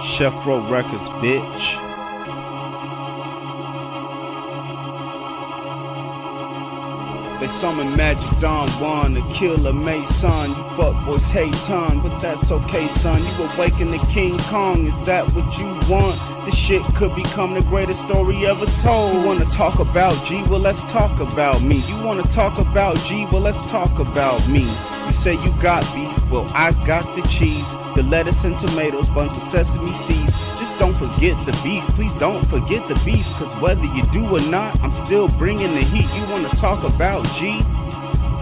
Chef Row Records, bitch. They summon Magic Don Juan to kill a Mason. You fuckboys hate ton, but that's okay, son. You awaken the King Kong, is that what you want? This shit could become the greatest story ever told. You wanna talk about G? Well, let's talk about me. You wanna talk about G? Well, let's talk about me. You say you got beef, well, I got the cheese, the lettuce and tomatoes, buns with sesame seeds. Just don't forget the beef, please don't forget the beef, cause whether you do or not, I'm still bringing the heat. You wanna talk about G?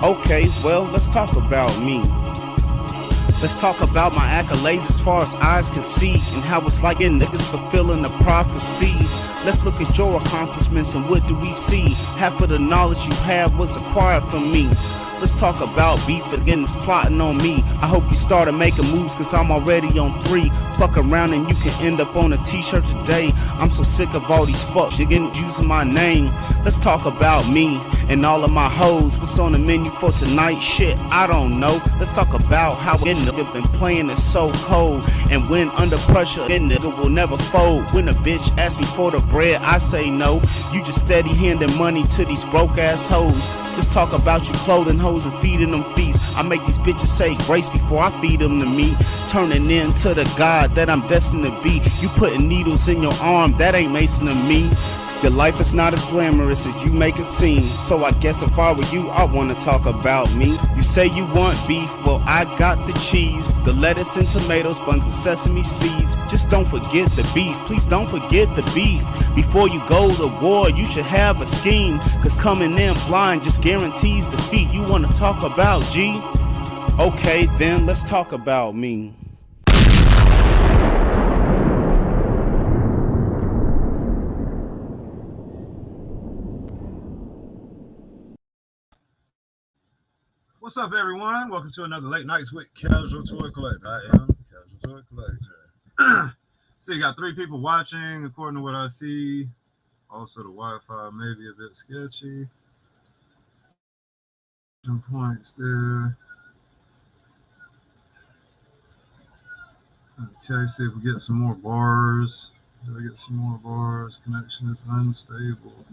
Okay, well, let's talk about me. Let's talk about my accolades as far as eyes can see, and how it's like in niggas fulfilling the prophecy. Let's look at your accomplishments and what do we see? Half of the knowledge you have was acquired from me. Let's talk about beef again, it's plotting on me. I hope you started making moves, cause I'm already on 3. Fuck around and you can end up on a t-shirt today. I'm so sick of all these fucks, you're getting using my name. Let's talk about me and all of my hoes. What's on the menu for tonight? Shit, I don't know. Let's talk about how a nigga been playing it so cold, and when under pressure, a nigga will never fold. When a bitch asks me for the bread, I say no. You just steady handing money to these broke ass hoes. Let's talk about you clothing hoes and feeding them feasts. I make these bitches say grace before I feed them to me. Turning into the God that I'm destined to be. You putting needles in your arm, that ain't Mason to me. Your life is not as glamorous as you make it seem. So I guess if I were you, I want to talk about me. You say you want beef, well I got the cheese, the lettuce and tomatoes, buns with sesame seeds. Just don't forget the beef, please don't forget the beef. Before you go to war, you should have a scheme, cause coming in blind just guarantees defeat. You want to talk about G? Okay then, let's talk about me. What's up, everyone? Welcome to another Late Nights with Casual Toy Collector. I am Casual Toy Collector. So you got 3 people watching, according to what I see. Also, the Wi-Fi may be a bit sketchy. Some points there. Okay, see if we get some more bars. Do we get some more bars? Connection is unstable.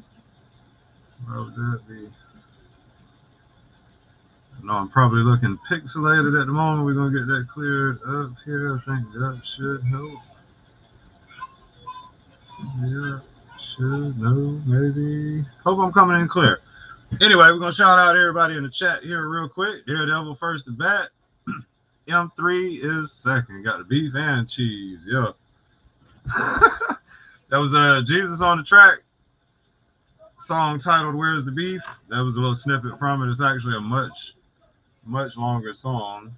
Why would that be? No, I'm probably looking pixelated at the moment. We're going to get that cleared up here. I think that should help. Yeah, should, no, maybe. Hope I'm coming in clear. Anyway, we're going to shout out everybody in the chat here real quick. Daredevil first to bat. M3 is second. Got the beef and cheese. Yeah. That was Jesus on the Track song titled Where's the Beef? That was a little snippet from it. It's actually a much longer song.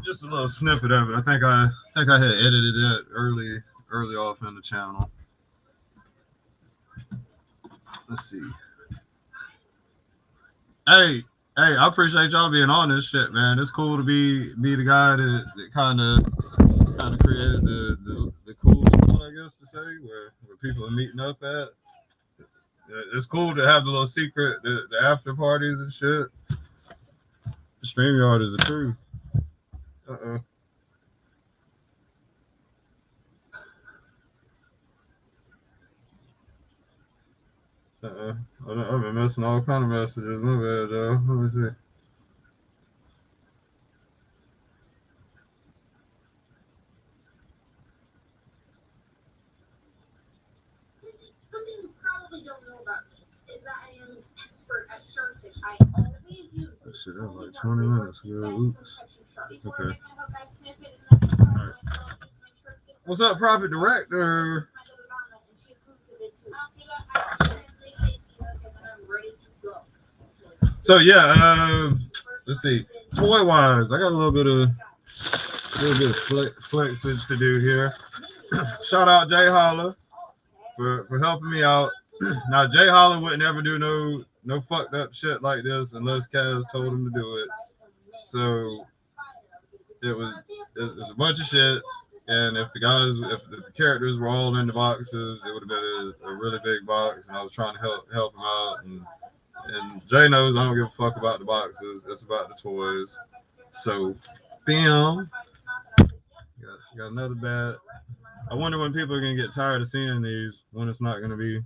Just a little snippet of it. I think I had edited that early off in the channel. Let's see. Hey, I appreciate y'all being on this shit, man. It's cool to be the guy that kind of created the cool spot, I guess to say, where people are meeting up at. It's cool to have the little secret, the after parties and shit. StreamYard is the truth. I've been missing all kind of messages. My bad, though. Let me see. Something you probably don't know about me is that I am an expert at sharkfish. I always use that shit, that was like 20 minutes ago. Oops. Okay. Right. What's up, Prophet Director? So yeah, let's see. Toy wise, I got a little bit of flexage to do here. Shout out Jay Holler for helping me out. Now Jay Holler would never do no fucked up shit like this unless Kaz told him to do it. So it's a bunch of shit. And if the characters were all in the boxes, it would have been a really big box. And I was trying to help him out. And Jay knows I don't give a fuck about the boxes. It's about the toys. So, bam. Got got another bat. I wonder when people are gonna get tired of seeing these. When it's not gonna be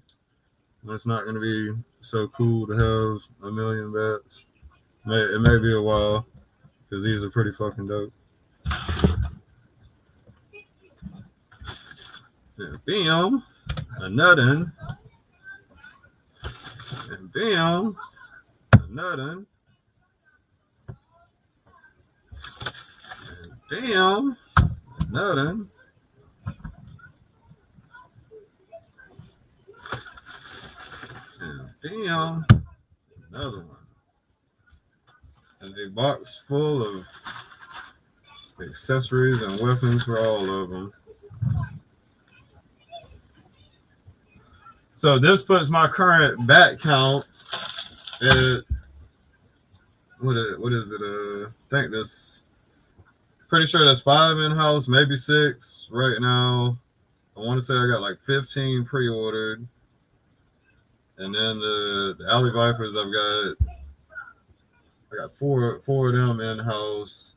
so cool to have a million bats. It may be a while because these are pretty fucking dope. Yeah, bam, a nuttin', and bam, a nuttin', and bam, a nuttin', and bam, another one. And a box full of accessories and weapons for all of them. So this puts my current bat count at what is it? I think this. Pretty sure that's 5 in house, maybe 6 right now. I want to say I got like 15 pre-ordered, and then the Alley Vipers I got four of them in house,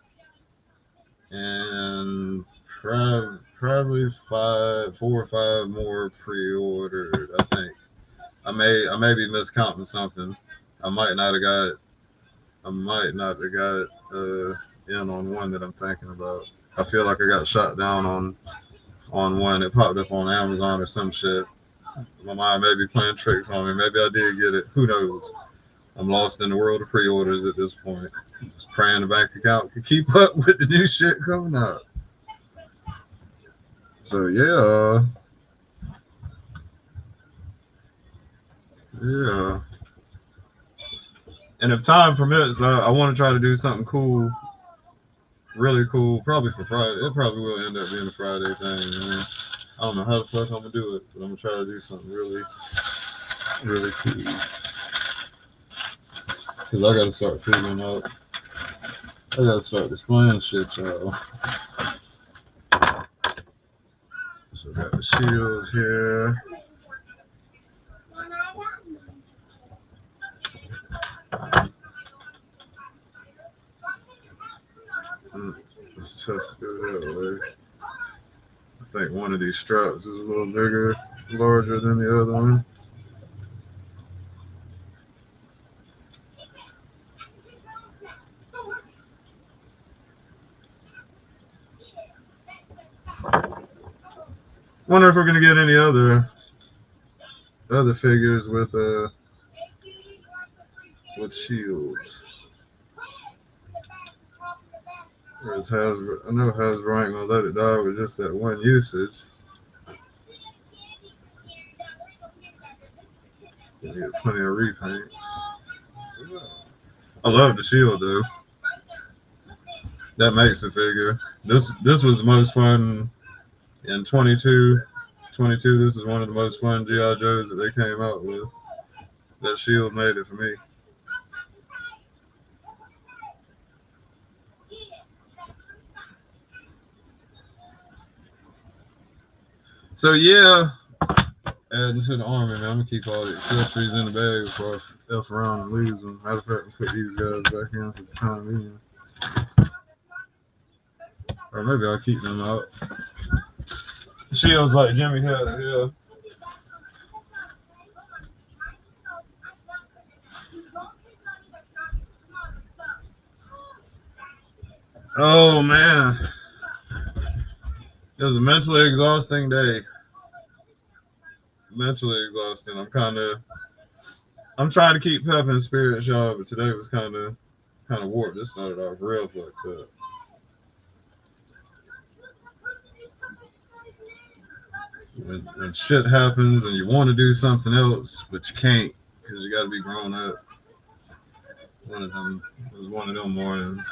and probably 4 or 5 more pre-ordered. I think I may be miscounting something. I might not have got in on one that I'm thinking about. I feel like I got shot down on one. It popped up on Amazon or some shit. My mind may be playing tricks on me. Maybe I did get it. Who knows? I'm lost in the world of pre-orders at this point. Just praying the bank account can keep up with the new shit coming out. So yeah. And if time permits, I want to try to do something cool, really cool, probably for Friday. It probably will end up being a Friday thing, man. I don't know how the fuck I'm gonna do it, but I'm gonna try to do something really, really cool. Cause I gotta start figuring out. I gotta start displaying shit, y'all. So I got the shields here. It's tough to go that way. I think one of these straps is a little bigger, larger than the other one. Wonder if we're gonna get any other figures with shields. Whereas Hasbro, I know Hasbro ain't gonna let it die with just that one usage. You get plenty of repaints. I love the shield though. That makes the figure. This was the most fun in 22. This is one of the most fun G.I. Joes that they came out with. That shield made it for me. So yeah, adding to the army, man. I'm gonna keep all the accessories in the bag before I F around and lose them. Matter of fact, put these guys back in for the time being. Or maybe I'll keep them out. Shields like Jimmy had, yeah. Oh man. It was a mentally exhausting day. Mentally exhausting. I'm trying to keep pep in spirits, y'all, but today was kind of warped. This started off real fucked up. When shit happens and you want to do something else, but you can't because you got to be grown up. It was one of them mornings.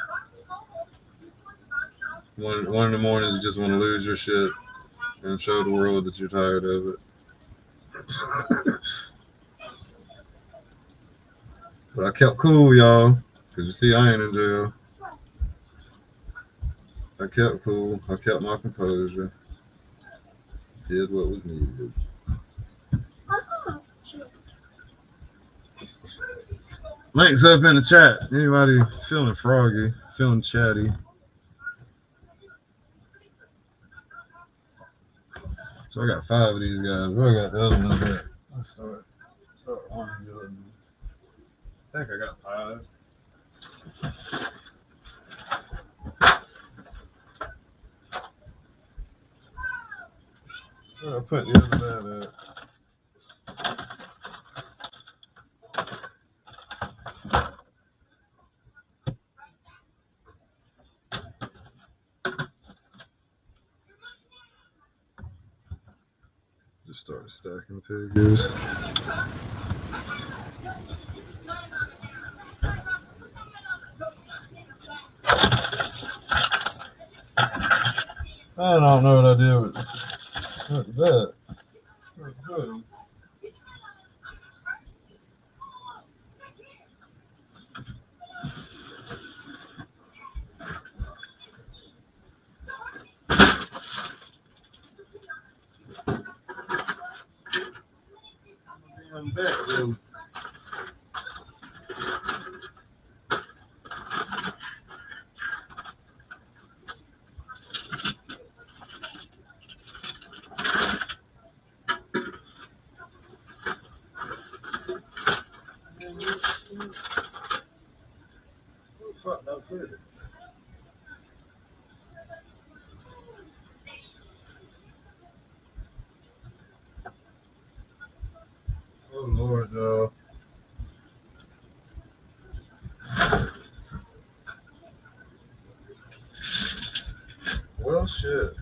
One of the mornings you just want to lose your shit and show the world that you're tired of it. But I kept cool, y'all, because you see I ain't in jail. I kept cool. I kept my composure. Did what was needed. Links up in the chat. Anybody feeling froggy, feeling chatty? So I got 5 of these guys. Where I got the other ones at? Let's start arming building. I think I got 5. Where I put the other bed at? Just start stacking figures. I don't know what I did with that. Damn bedroom. Fuck, no good. Oh Lord, y'all. Well, shit.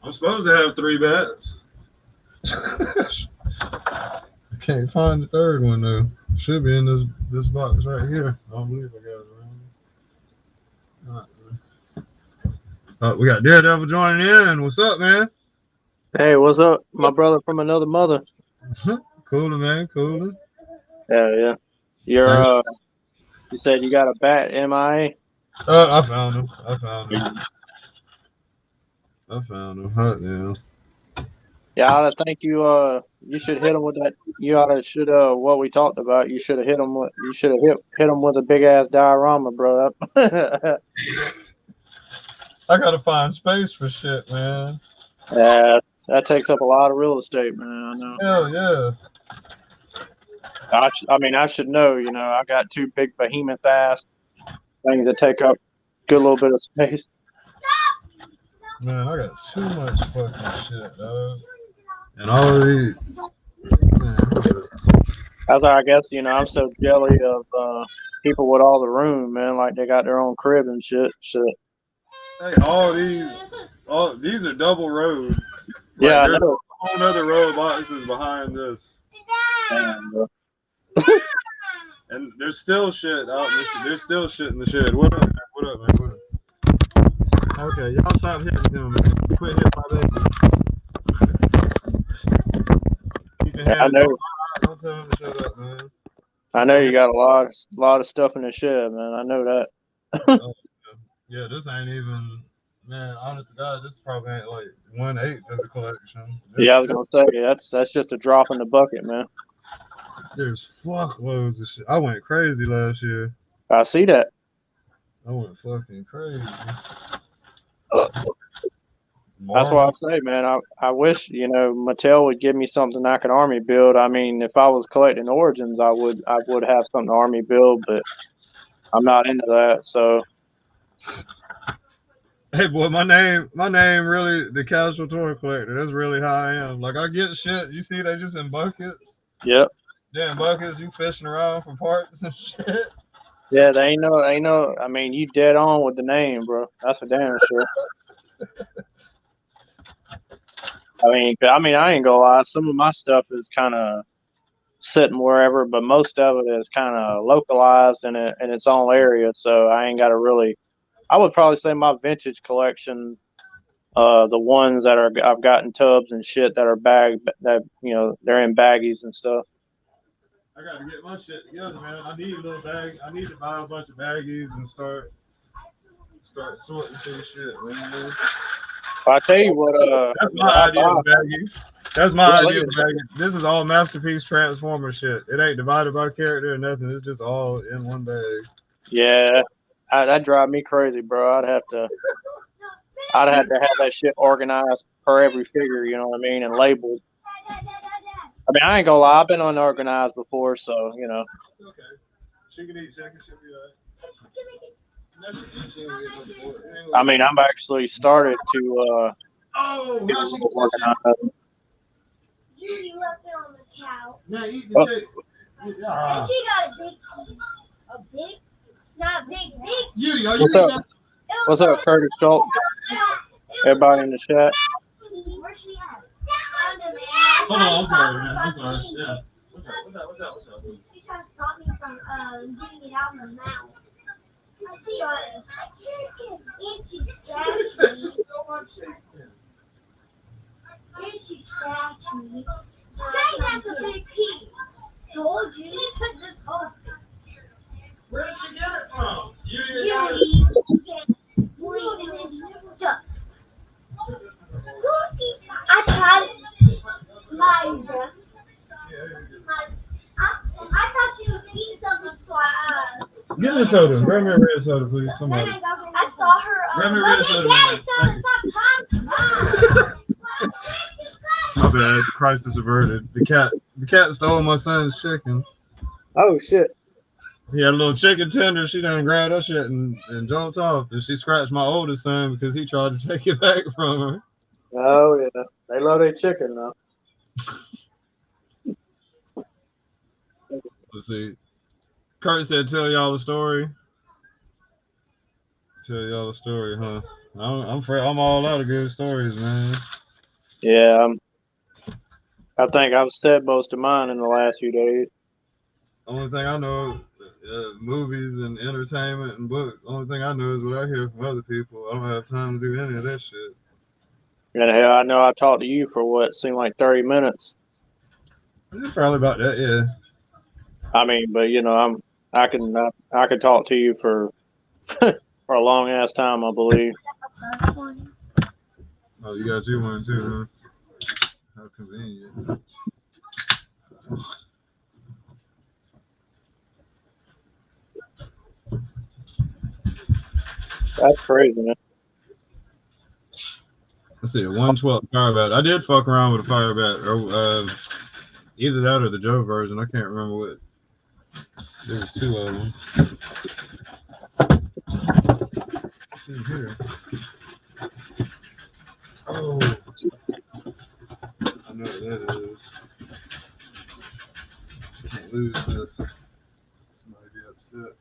I'm supposed to have 3 bats. I can't find the third one though. Should be in this box right here. I don't believe I got it around. We got Daredevil joining in. What's up, man? Hey, what's up? My brother from another mother. Cooler, man. Cooler. Yeah. You said you got a bat MIA? I found him. Hot now. Yeah, I think you should hit him with that. What we talked about. You should have hit him with a big ass diorama, bro. I gotta find space for shit, man. Yeah, that takes up a lot of real estate, man. I know. Hell yeah. I should know. You know, I got 2 big behemoth ass things that take up a good little bit of space. Man, I got too much fucking shit, dog. And all of these. Man, I guess, I'm so jelly of people with all the room, man. Like they got their own crib and shit. hey, all these are double road. Like, Yeah, I there's know. a whole other row of boxes behind this. Damn, bro. And there's still shit out in the shed. There's still shit in the shed. What up, man? What up? Okay, y'all stop hitting him, man. Quit hitting my baby. Keep your hands I know. Don't tell him to shut up, man. I know you got a lot of stuff in the shed, man. I know that. Yeah, this ain't even, man. Honest to God, this probably ain't like 1/8 of the collection. Yeah, I was gonna say that's just a drop in the bucket, man. There's fuckloads of shit. I went crazy last year. I see that. I went fucking crazy. That's why I say, man. I wish Mattel would give me something I could army build. I mean, if I was collecting Origins, I would have something to army build, but I'm not into that. So. Hey boy, my name really the Casual Toy Collector. That's really how I am. Like I get shit. You see, they just in buckets. Yep. Yeah, in buckets. You fishing around for parts and shit. Yeah, they ain't no. I mean, you dead on with the name, bro. That's for damn sure. I mean, I ain't gonna lie. Some of my stuff is kind of sitting wherever, but most of it is kind of localized in its own area. So I ain't got to really. I would probably say my vintage collection, the ones that I've got in tubs and shit that are bagged, that they're in baggies and stuff. I gotta get my shit together, man. I need a little bag. I need to buy a bunch of baggies and start sorting through shit, man. I tell you what, that's my idea of baggie. That's my idea of baggie. This is all Masterpiece Transformer shit. It ain't divided by character or nothing. It's just all in one bag. Yeah, That drive me crazy, bro. I'd have to have that shit organized per every figure, you know what I mean, and labeled. I mean, I ain't gonna lie, I've been unorganized before, so you know. It's okay. She can eat chicken. She'll be alright. I mean, I'm actually started to Oh, get a how's she little get that shit? organized. Judy left it on the couch. Now eat the Oh. chicken. And she got a big piece. A big, not a big. Judy, are you What's eating up? What's up, Curtis Schultz? Everybody in the chat. Where's she at? Hold on, I'm sorry, man. I'm sorry. Yeah. What's up? She's trying to stop me from getting it out of my mouth. And she's scratching. And she's scratching me. Dang, that's a big piece. Told you. She took this whole thing. Where did she get it from? Judy, bleeding and stuff. I tried Liza. I thought she was eating something, so I Give me a soda. Grab me a red soda, please. Somebody. I saw her. Grab me a red soda. Daddy soda. Stop My bad. Crisis averted. The cat stole my son's chicken. Oh shit! He had a little chicken tender. She done grabbed that shit and jumped off. And she scratched my oldest son because he tried to take it back from her. Oh yeah, they love their chicken though. Let's see. Kurt said, "Tell y'all the story." Tell y'all the story, huh? I'm all out of good stories, man. Yeah, I think I've said most of mine in the last few days. Only thing I know, movies and entertainment and books. Only thing I know is what I hear from other people. I don't have time to do any of that shit. And hell, I know I talked to you for what seemed like 30 minutes. It's probably about that, yeah. I mean, but you know, I can talk to you for for a long ass time, I believe. Oh, you got you one too, huh? How convenient. That's crazy, man. Let's see, a 112 fire bat. I did fuck around with a fire bat, or either that or the Joe version. I can't remember what. There was two of them. Let's see here. Oh, I know what that is. Can't lose this. Somebody be upset.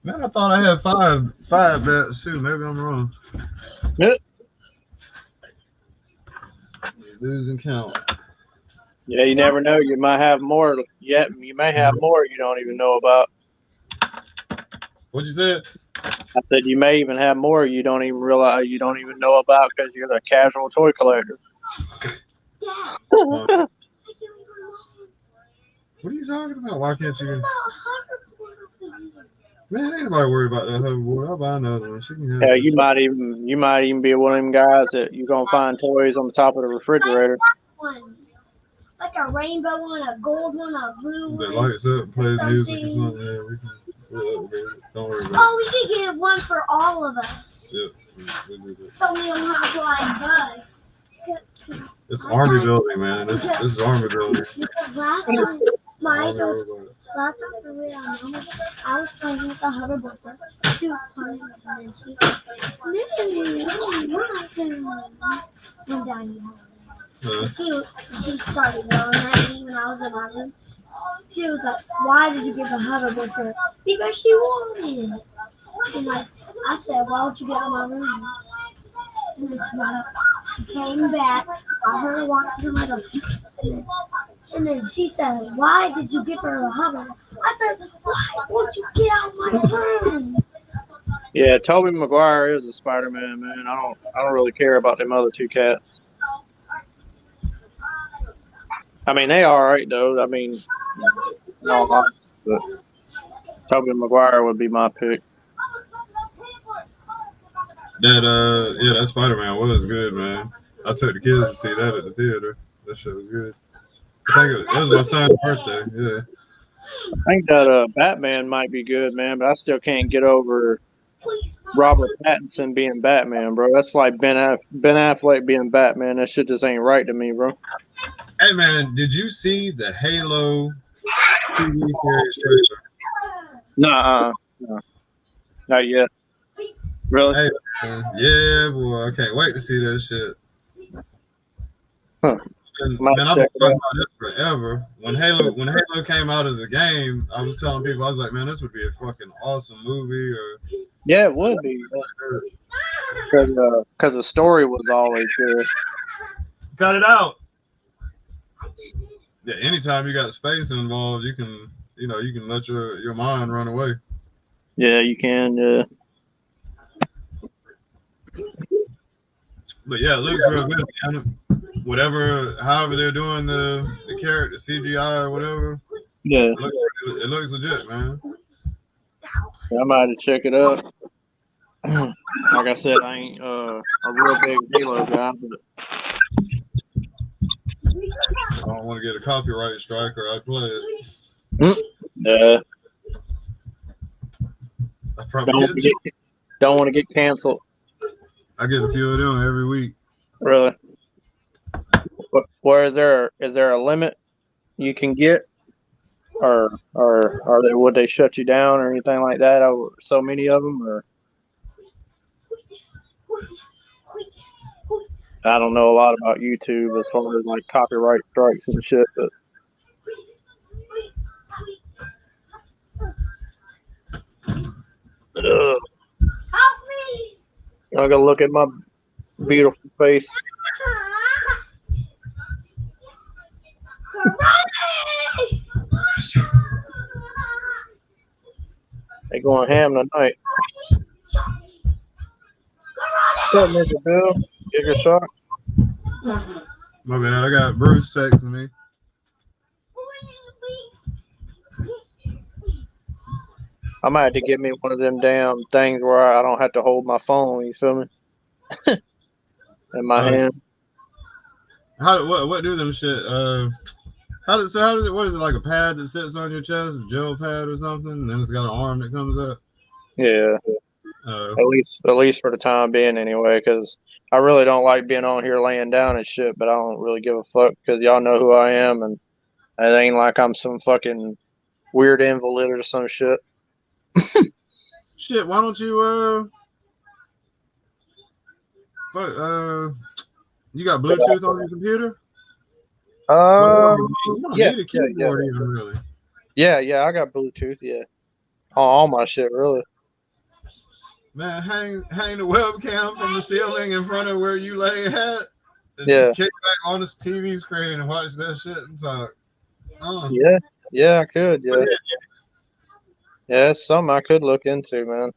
Man, I thought I had five bats too. Maybe I'm wrong. Yep. Losing count. Yeah, you never know. You might have more. Yeah, you may have more you don't even know about. What'd you say? I said you may even have more you don't even realize, you don't even know about because you're a casual toy collector. What are you talking about? Why can't you? Man, ain't nobody worried about that hoverboard. I'll buy another one. She can have Yeah, this. you might even be one of them guys that you're gonna find toys on the top of the refrigerator. Like a rainbow one, a gold one, a blue one. That lights up and plays music or something. Yeah, we'll upgrade it. Don't worry about Oh, we could get one for all of us. it. Yep, we'll do that. So we don't have to like bug. It's army building, man. This is army building. Because last time for real, I was playing with the hoverboard first. She was playing with it, and then she said, "No, Daddy." She started yelling at me when I was in my room. She was like, "Why did you give a hoverboard for her?" Because she wanted it. And like I said, "Why don't you get out of my room?" And then she came back. I heard her walk to my room. And then she said, "Why did you give her a hover?" I said, "Why won't you get out of my room?" Yeah, Tobey Maguire is a Spider-Man, man. I don't really care about them other two cats. I mean, they all right though. I mean, no, but Tobey Maguire would be my pick. That Spider-Man was good, man. I took the kids to see that at the theater. That shit was good. I think it was my son's birthday. Yeah. I think that Batman might be good, man, but I still can't get over Robert Pattinson being Batman, bro. That's like Ben Affleck being Batman. That shit just ain't right to me, bro. Hey man, did you see the Halo TV series trailer? Nah, no, not yet. Really? Hey man, yeah, boy, I can't wait to see that shit. Huh. And, Might man, I've been check it talking out. about this forever. When Halo came out as a game, I was telling people, I was like, man, this would be a fucking awesome movie or Yeah, it would be. Because the story was always good. cut it out. Yeah, anytime you got space involved, you can let your mind run away. Yeah, you can. Yeah. But yeah, it looks real good, man. However they're doing the character CGI or whatever, Yeah. it looks legit, man. I might have to check it out. Like I said, I ain't a real big Halo guy, but I don't want to get a copyright strike or I'd play it. yeah, I probably don't want to get canceled. I get a few of them every week. Really? Where is there a limit you can get, or would they shut you down or anything like that over so many of them? Or I don't know a lot about YouTube as far as like copyright strikes and shit, but I gotta look at my beautiful face. They going ham tonight. What's up, Mr. Bill? Get your shot. My bad, I got Bruce texting me. I might have to get me one of them damn things where I don't have to hold my phone. You feel me? In my hand. What do them shit? How does it? What is it, like a pad that sits on your chest, a gel pad or something? And then it's got an arm that comes up. Yeah. At least for the time being, anyway. Because I really don't like being on here laying down and shit. But I don't really give a fuck because y'all know who I am, and it ain't like I'm some fucking weird invalid or some shit. Shit, why don't you you got Bluetooth on your computer? You don't need a keyboard even really. Yeah, I got Bluetooth, yeah. On all my shit, really. Man, hang the webcam from the ceiling in front of where you lay at and Yeah. just kick back on the TV screen and watch that shit and talk. Yeah, I could, yeah. Yeah, it's something I could look into, man.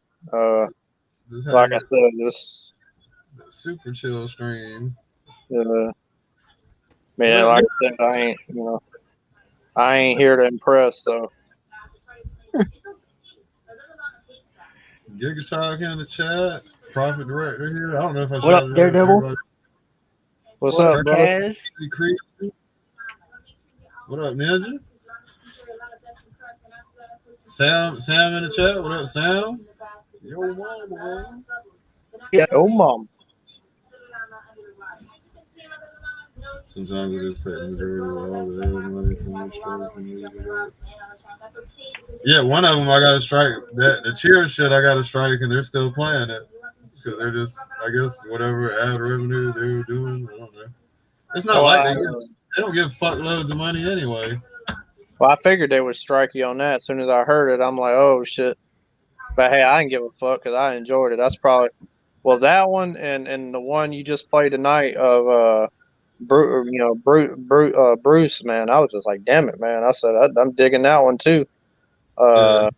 Like I said, just super chill stream. man, like I said, I ain't here to impress, so. Gigashock in the chat. Profit director here. I don't know if I What up, Daredevil? What's up, bro? What up, Ninja? Sam in the chat. What up, Sam? Yo, mama. Yeah, oh, mom. Sometimes it is the majority of all the money from the strike. Yeah, one of them I got to strike. The Cheers shit I got to strike, and they're still playing it because they're just, I guess, whatever ad revenue they were doing. I don't know. It's not like they don't give fuckloads of money anyway. Well, I figured they would strike you on that. As soon as I heard it, I'm like, oh shit. But hey, I didn't give a fuck because I enjoyed it. That's probably that one and the one you just played tonight of Bruce, man. I was just like, damn it, man. I said I'm digging that one too. But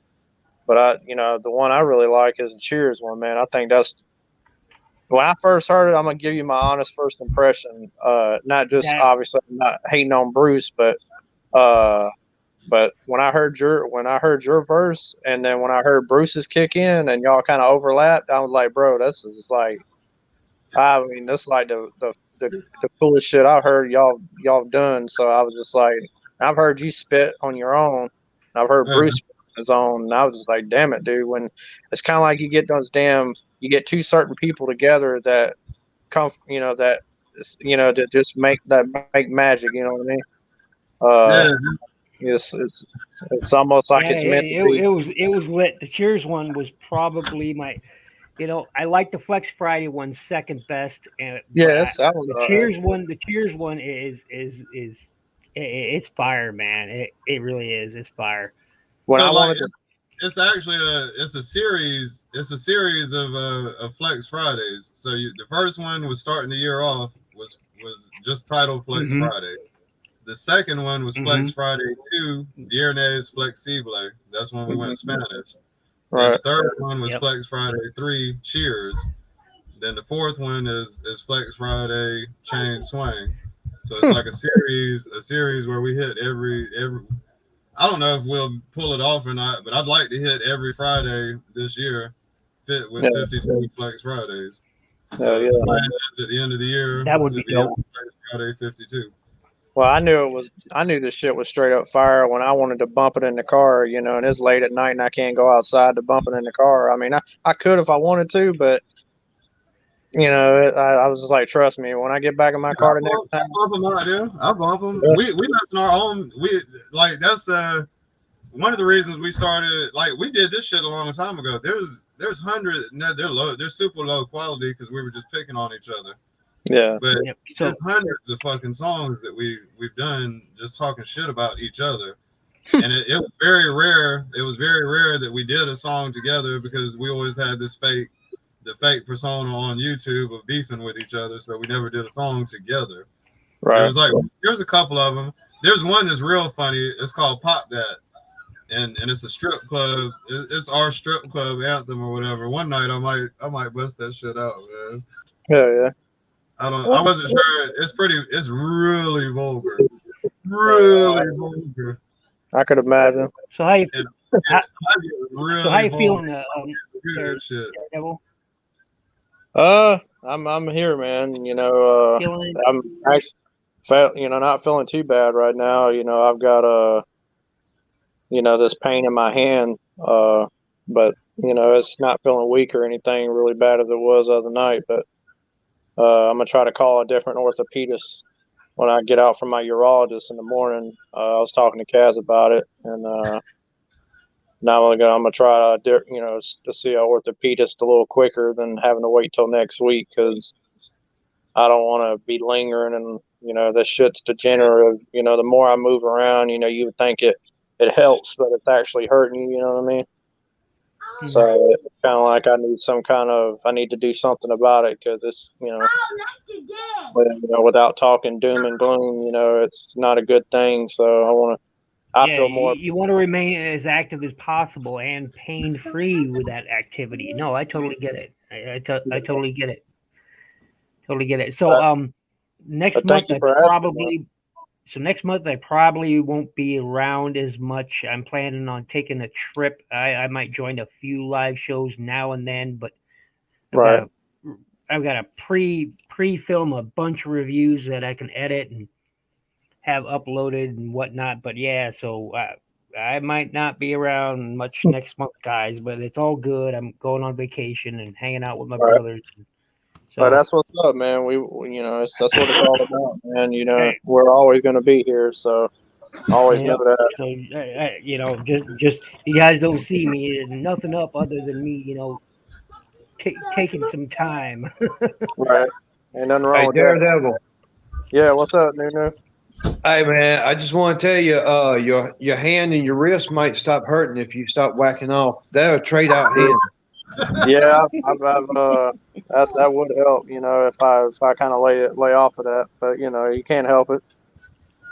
the one I really like is the Cheers one, man. I think that's when I first heard it. I'm gonna give you my honest first impression. Not just obviously I'm not hating on Bruce, but when I heard your verse, and then when I heard Bruce's kick in, and y'all kind of overlapped, I was like, bro, this is like, I mean, this is like the the coolest shit I heard y'all done. So I was just like, I've heard you spit on your own. I've heard Bruce spit on his own, and I was just like, damn it, dude. When it's kind of like you get two certain people together that come, that that just make magic. You know what I mean? Yeah. It's almost like it's meant to be. It was lit. The Cheers one was probably my. I like the Flex Friday one second best, and Yes, the Cheers one is it's fire, man. It really is. It's fire. It's actually a series. It's a series of Flex Fridays. So the first one was starting the year off was just titled Flex Friday. The second one was Flex Friday 2, Viernes Flexible. That's when we went Spanish. Right. The third one was Flex Friday 3, Cheers. Then the fourth one is Flex Friday Chain Swing. So it's like a series where we hit every. I don't know if we'll pull it off or not, but I'd like to hit every Friday this year, fit with 52 Flex Fridays. So the plan is at the end of the year, that would be dope. Flex Friday 52. Well, I knew this shit was straight up fire when I wanted to bump it in the car, and it's late at night and I can't go outside to bump it in the car. I mean, I could if I wanted to, but I was just like, trust me, when I get back in my car the next time. I'll bump them out there. I'll bump them. Yeah. We listen our own. That's one of the reasons we started. Like, we did this shit a long time ago. There's hundreds. No, they're super low quality because we were just picking on each other. Yeah, but there's hundreds of fucking songs that we've done just talking shit about each other, and it was very rare. It was very rare that we did a song together because we always had the fake persona on YouTube of beefing with each other, so we never did a song together. Right. There's a couple of them. There's one that's real funny. It's called Pop That, and it's a strip club. It's our strip club anthem or whatever. One night I might bust that shit out, man. Yeah. I wasn't sure. It's really vulgar. Really vulgar. I could imagine. So how you feeling? Devil? I'm here, man. I'm actually not feeling too bad right now. I've got this pain in my hand. But it's not feeling weak or anything really bad as it was the other night. But I'm gonna try to call a different orthopedist when I get out from my urologist in the morning. I was talking to Kaz about it, and now I'm gonna try to see an orthopedist a little quicker than having to wait till next week because I don't want to be lingering and this shit's degenerative. The more I move around, you would think it helps, but it's actually hurting you. You know what I mean? So it's kind of like I need to do something about it because it's, without talking doom and gloom, it's not a good thing. So I feel more. You want to remain as active as possible and pain free with that activity. No, I totally get it. I totally get it. Totally get it. So next month I probably won't be around as much. I'm planning on taking a trip. I might join a few live shows now and then, but I've got to pre-film a bunch of reviews that I can edit and have uploaded and whatnot. But yeah, so I might not be around much next month, guys, but it's all good. I'm going on vacation and hanging out with my brothers. So that's what's up, man. That's what it's all about, man. We're always going to be here, so always know that. So just you guys don't see me. There's nothing up other than me, taking some time. Right. Ain't nothing wrong with Daredevil. That. Yeah, what's up, Nunu? Hey, man, I just want to tell you, your hand and your wrist might stop hurting if you stop whacking off. They're a trade-out hand. Yeah, that would help, if I kind of lay off of that. But you can't help it.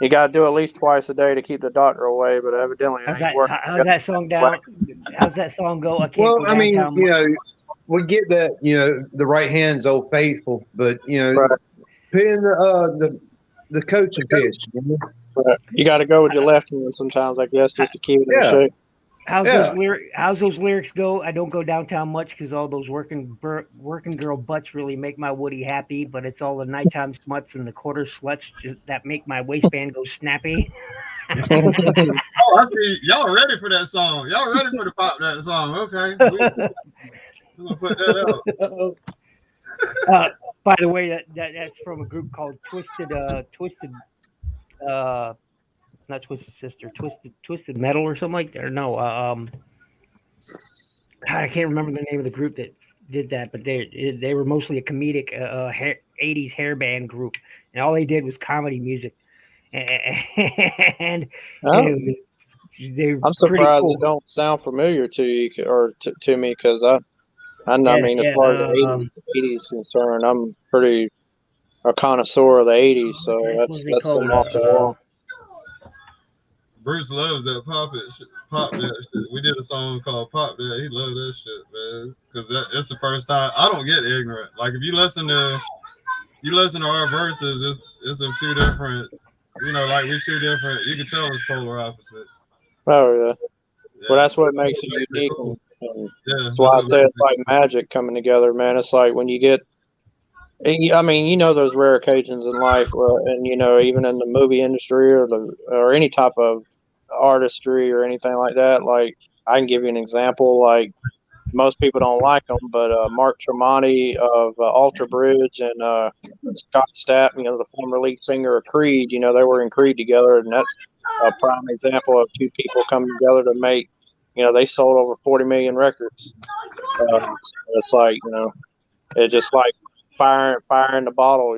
You got to do at least twice a day to keep the doctor away. But evidently, it ain't working. How's that song down? How's that song go? We get that. The right hand's Old Faithful, but put in the coaching pitch. You got to go with your left hand sometimes, I guess, just to keep it in shape. How's Yeah. those lyrics go? I don't go downtown much because all those working girl butts really make my Woody happy, but it's all the nighttime smuts and the quarter sluts that make my waistband go snappy. Oh, I see. Y'all ready for that song? Y'all ready for the pop that song? Okay, we're gonna put that out. By the way, that's from a group called Twisted, not Twisted Sister, Twisted Metal or something like that. Or no, God, I can't remember the name of the group that did that, but they were mostly a comedic 80s hair band group, and all they did was comedy music, and Oh, they're I'm pretty surprised cool. it don't sound familiar to you or to me because I Yeah, mean, as far as the 80s concerned, I'm pretty a connoisseur of the 80s, so what was it that's called? some off the wall. Bruce loves that pop that shit. We did a song called Pop That. He loved that shit, man. Because it's the first time I don't get ignorant. Like if you listen to our verses, it's of two different. Like we two different. You can tell it's polar opposite. Oh yeah. Yeah. Well, that's what makes it unique, cool. and Yeah, that's why I say it's like magic coming together, man. It's like when you get, I mean, those rare occasions in life, and even in the movie industry or any type of artistry or anything like that. Like I can give you an example. Like most people don't like them, but Mark Tremonti of Alter Bridge and Scott Stapp, the former lead singer of Creed, they were in Creed together, and that's a prime example of two people coming together to make, they sold over 40 million records. So it's like, it's just like fire in the bottle,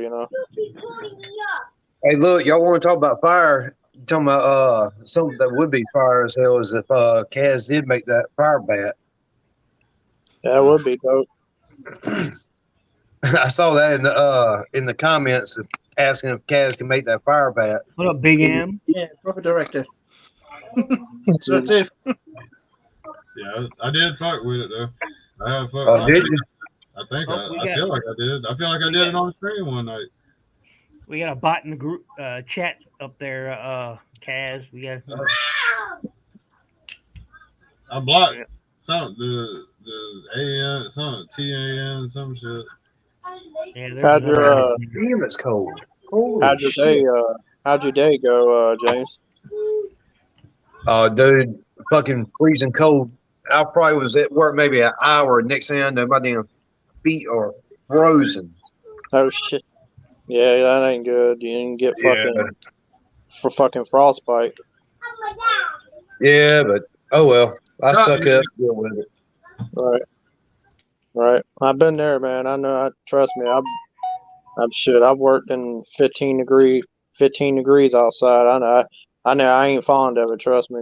Hey, look, y'all want to talk about fire? You talking about something that would be fire as hell is if Kaz did make that fire bat. That would be dope. I saw that in the comments asking if Kaz can make that fire bat. What up, Big M? Yeah, proper director. That's it. Yeah, I did fuck with it though. I have fuck. Did you? I think I feel like I did. I feel like I did it on the screen one night. We got a bot in the group chat up there, Kaz. We got. I blocked some the AM, some TAN, some shit. Yeah, How'd your Damn, it's cold. Holy how'd your shit. day how'd your day go, James? Dude, fucking freezing cold. I probably was at work maybe an hour. Next thing I know, my damn feet are frozen. Oh shit. Yeah, that ain't good. You didn't get fucking frostbite. Yeah, but oh well. I suck up, deal with it. Right. I've been there, man. I know. Trust me. I'm shit. I've worked in 15 degrees outside. I know. I ain't fond of it. Trust me.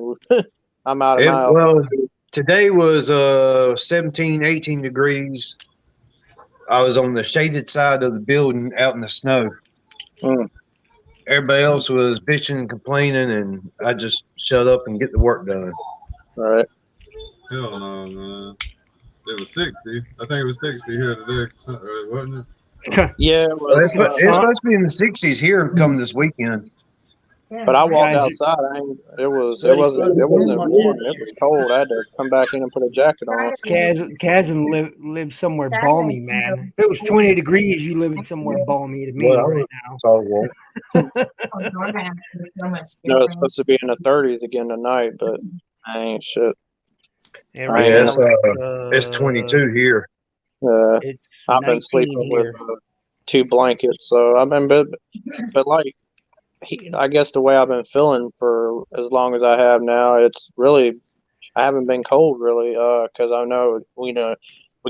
I'm out of my. Well, today was 17, 18 degrees. I was on the shaded side of the building out in the snow. Everybody else was bitching and complaining, and I just shut up and get the work done. All right. Hell no, man. It was 60. I think it was 60 here today, wasn't it? Yeah, well, it's supposed to be in the 60s here come this weekend. But I walked outside. It wasn't warm. It was cold. I had to come back in and put a jacket on. Kaz lives somewhere balmy, man. If it was 20 degrees, you live in somewhere balmy to me right now. No, it's supposed to be in the 30s again tonight, but I ain't shit. Yeah, right now, it's 22 here. I've been sleeping with 2 blankets, so I've been, but like, I guess the way I've been feeling for as long as I have now, it's really, I haven't been cold really, because I know we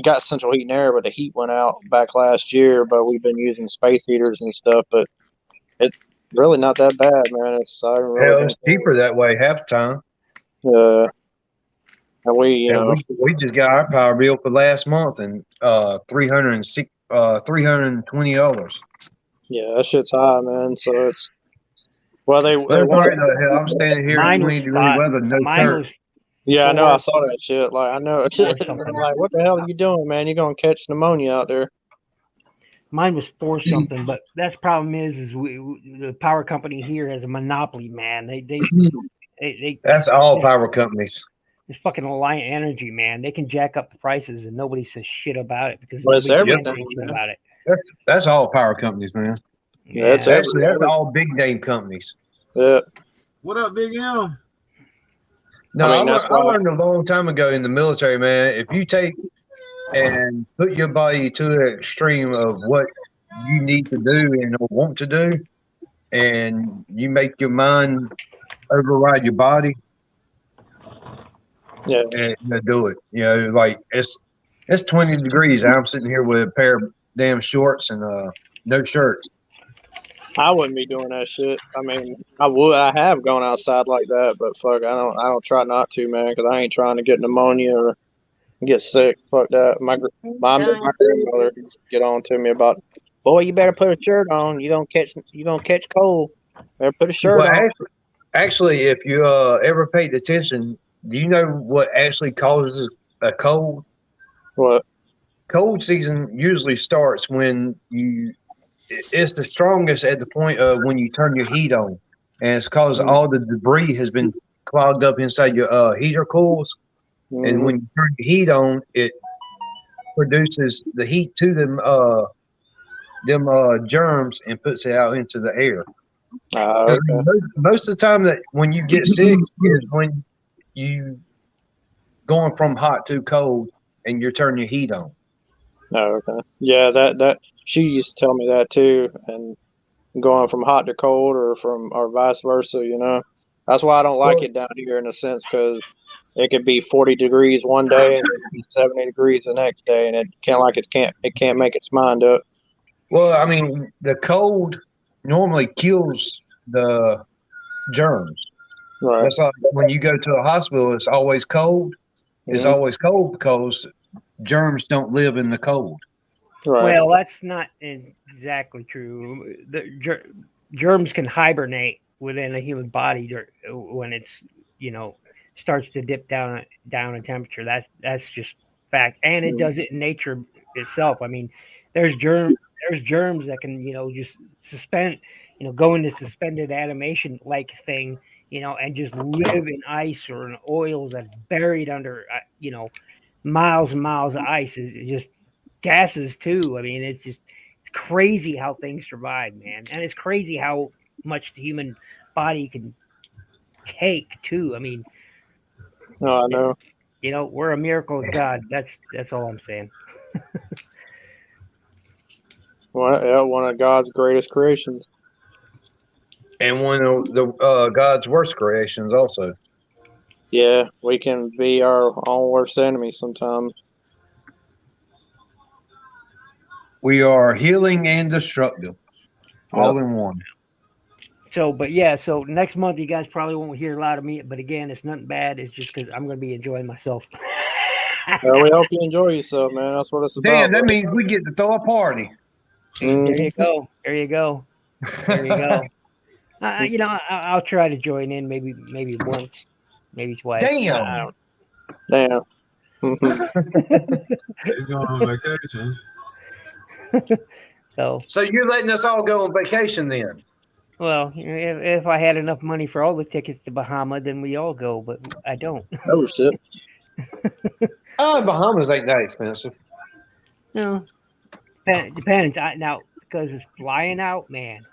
got central heat and air, but the heat went out back last year, but we've been using space heaters and stuff, but it's really not that bad, man. It's cheaper that way half the time. And we just got our power bill for last month and $320. Yeah, that shit's high, man. So it's I'm standing here in 20-degree weather, no shirt. Yeah, I know. I saw that shit. Like I know. I'm like, what the hell are you doing, man? You're gonna catch pneumonia out there. Mine was 4 something, but that's problem is the power company here has a monopoly, man. They that's all power companies. this fucking Alliant Energy, man. They can jack up the prices and nobody says shit about it because Well, it's nobody can everything, say shit man. about it. That's all power companies, man. Yeah, it's Actually, that's everything. all big name companies. Yeah. What up, Big M? No, I mean, that's I why. learned a long time ago in the military, man. If you take and put your body to the extreme of what you need to do and want to do, and you make your mind override your body, Yeah. and do it. You know, like it's 20 degrees. I'm sitting here with a pair of damn shorts and no shirt. I wouldn't be doing that shit. I mean, I would. I have gone outside like that, but fuck, I don't. I don't try not to, man, because I ain't trying to get pneumonia or get sick. Fuck that. My grandmother used to get on to me about, boy, you better put a shirt on. You don't catch cold. Better put a shirt Well, on. actually, if you ever paid attention, do you know what actually causes a cold? What? Cold season usually starts when it's the strongest at the point of when you turn your heat on, and it's because all the debris has been clogged up inside your heater coils, and when you turn the heat on, it produces the heat to them germs and puts it out into the air. 'Cause Okay. most of the time that when you get sick is when you going from hot to cold and you're turning your heat on. Oh, okay. Yeah, that she used to tell me that too, and going from hot to cold, or vice versa. You know, that's why I don't like Well, it down here in a sense, because it could be 40 degrees one day and it could be 70 degrees the next day, and it can't make its mind up. well, I mean, the cold normally kills the germs. Right. That's like when you go to a hospital, it's always cold. It's Mhm. always cold because germs don't live in the cold. Right. Well, that's not exactly true. Germs can hibernate within a human body when it's starts to dip down in temperature. That's just fact, and it Mhm. does it in nature itself. I mean, there's germs that can just suspend go into suspended animation like thing and just live in ice or in oils that's buried under miles and miles of ice. It's just gases too. I mean, it's crazy how things survive, man, and it's crazy how much the human body can take too. I mean, No, I know. we're a miracle of God. That's all I'm saying. Well, yeah, one of God's greatest creations. And one of the God's worst creations also. Yeah, we can be our own worst enemy sometimes. We are healing and destructive, all Yep. in one. So, but yeah, so next month you guys probably won't hear a lot of me. But again, it's nothing bad. It's just because I'm going to be enjoying myself. Well, we hope you enjoy yourself, man. That's what it's Damn, about. that means we get to throw a party. There you go. There you go. There you go. I'll try to join in maybe once, maybe twice. Damn. Damn. He's going on vacation. So, you're letting us all go on vacation then? well, if I had enough money for all the tickets to Bahama, then we all go. But I don't. Oh shit. Bahamas ain't that expensive. No, depends. Now because it's flying out, man.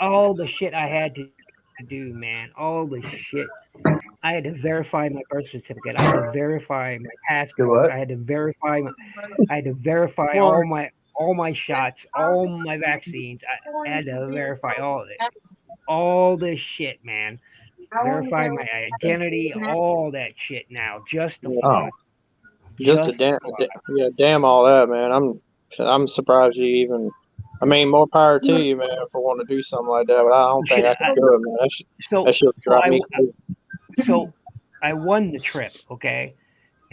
All the shit I had to do, man. All the shit. I had to verify my birth certificate. I had to verify my Do passport. what? I had to verify all my shots, all my vaccines. I had to verify all of it. All this shit, man. Verify my identity, all that shit now, just to fly. Just a damn, yeah, damn all that, man. I'm surprised you even. I mean, more power to you, man, for wanting to do something like that. But I don't think I can do it, man. That should drive me crazy. So I won the trip, okay?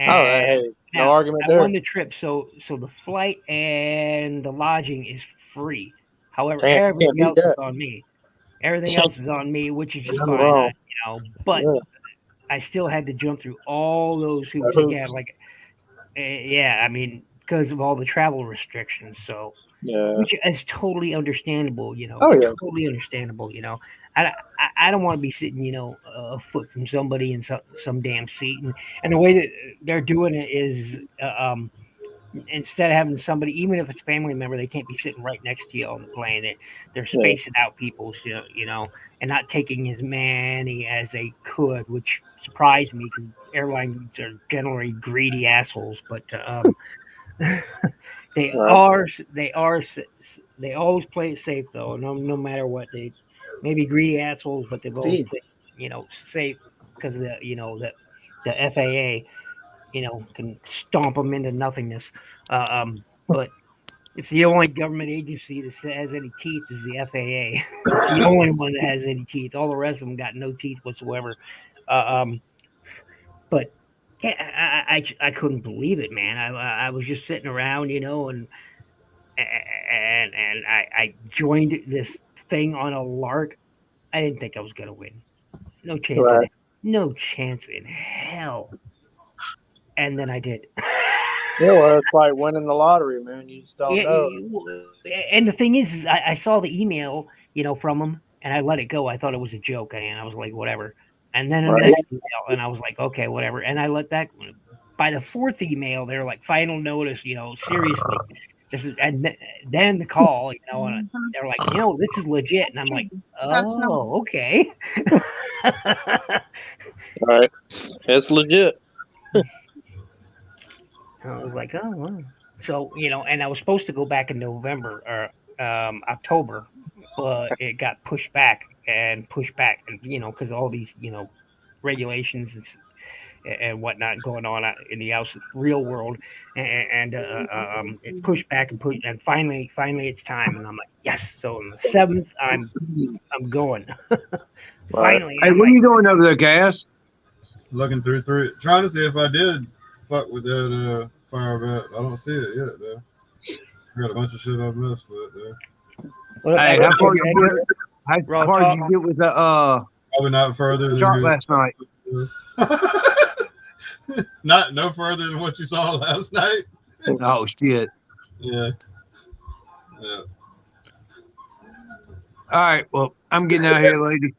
Oh, hey, no now, argument I there. won the trip, so the flight and the lodging is free. However, Damn, everything else that. is on me. Everything else is on me, which is just Nothing fine. wrong. But Yeah. I still had to jump through all those hoops again. Like, yeah, I mean, because of all the travel restrictions. So Yeah. which is totally understandable. Oh, yeah. Totally understandable. I don't want to be sitting, a foot from somebody in some damn seat, and the way that they're doing it is, instead of having somebody, even if it's a family member, they can't be sitting right next to you on the plane. They're Yeah. spacing out people, and not taking as many as they could, which surprised me because airlines are generally greedy assholes. But they Right. are they always play it safe though. No matter what, they may be greedy assholes, but they've always Indeed. played safe because the FAA can stomp them into nothingness. But it's the only government agency that has any teeth is the FAA. It's the only one that has any teeth. All the rest of them got no teeth whatsoever. But yeah, I couldn't believe it, man. I was just sitting around, and I joined this thing on a lark. I didn't think I was gonna win. No chance in Right. it. No chance in hell. And then I did. Yeah, well, it's like winning the lottery, man. You just don't Yeah, know. and the thing is I saw the email, from him, and I let it go. I thought it was a joke, and I was like, whatever. And then the Right. next email, and I was like, okay, whatever. And I let that. By the fourth email, they're like, final notice, seriously. This is, and then the call, and they're like, this is legit, and I'm like, oh, okay. Right. It's legit. I was like, oh, wow. So, and I was supposed to go back in November or October, but it got pushed back and because all these, regulations and whatnot going on in the real world, and it pushed back and finally it's time, and I'm like, yes. So on the 7th, I'm going. Right. Finally, Hey, I'm what are like, you doing over there, Gas? Looking through trying to see if I did fuck with that fire bat. I don't see it yet, though. I got a bunch of shit I've missed with it, though. Hey, how far you get? How Raw far did talk. you get with the Probably not further than shot you. last night? Not no further than what you saw last night. Oh shit! Yeah. Yeah. All right, well, I'm getting out of here, lady.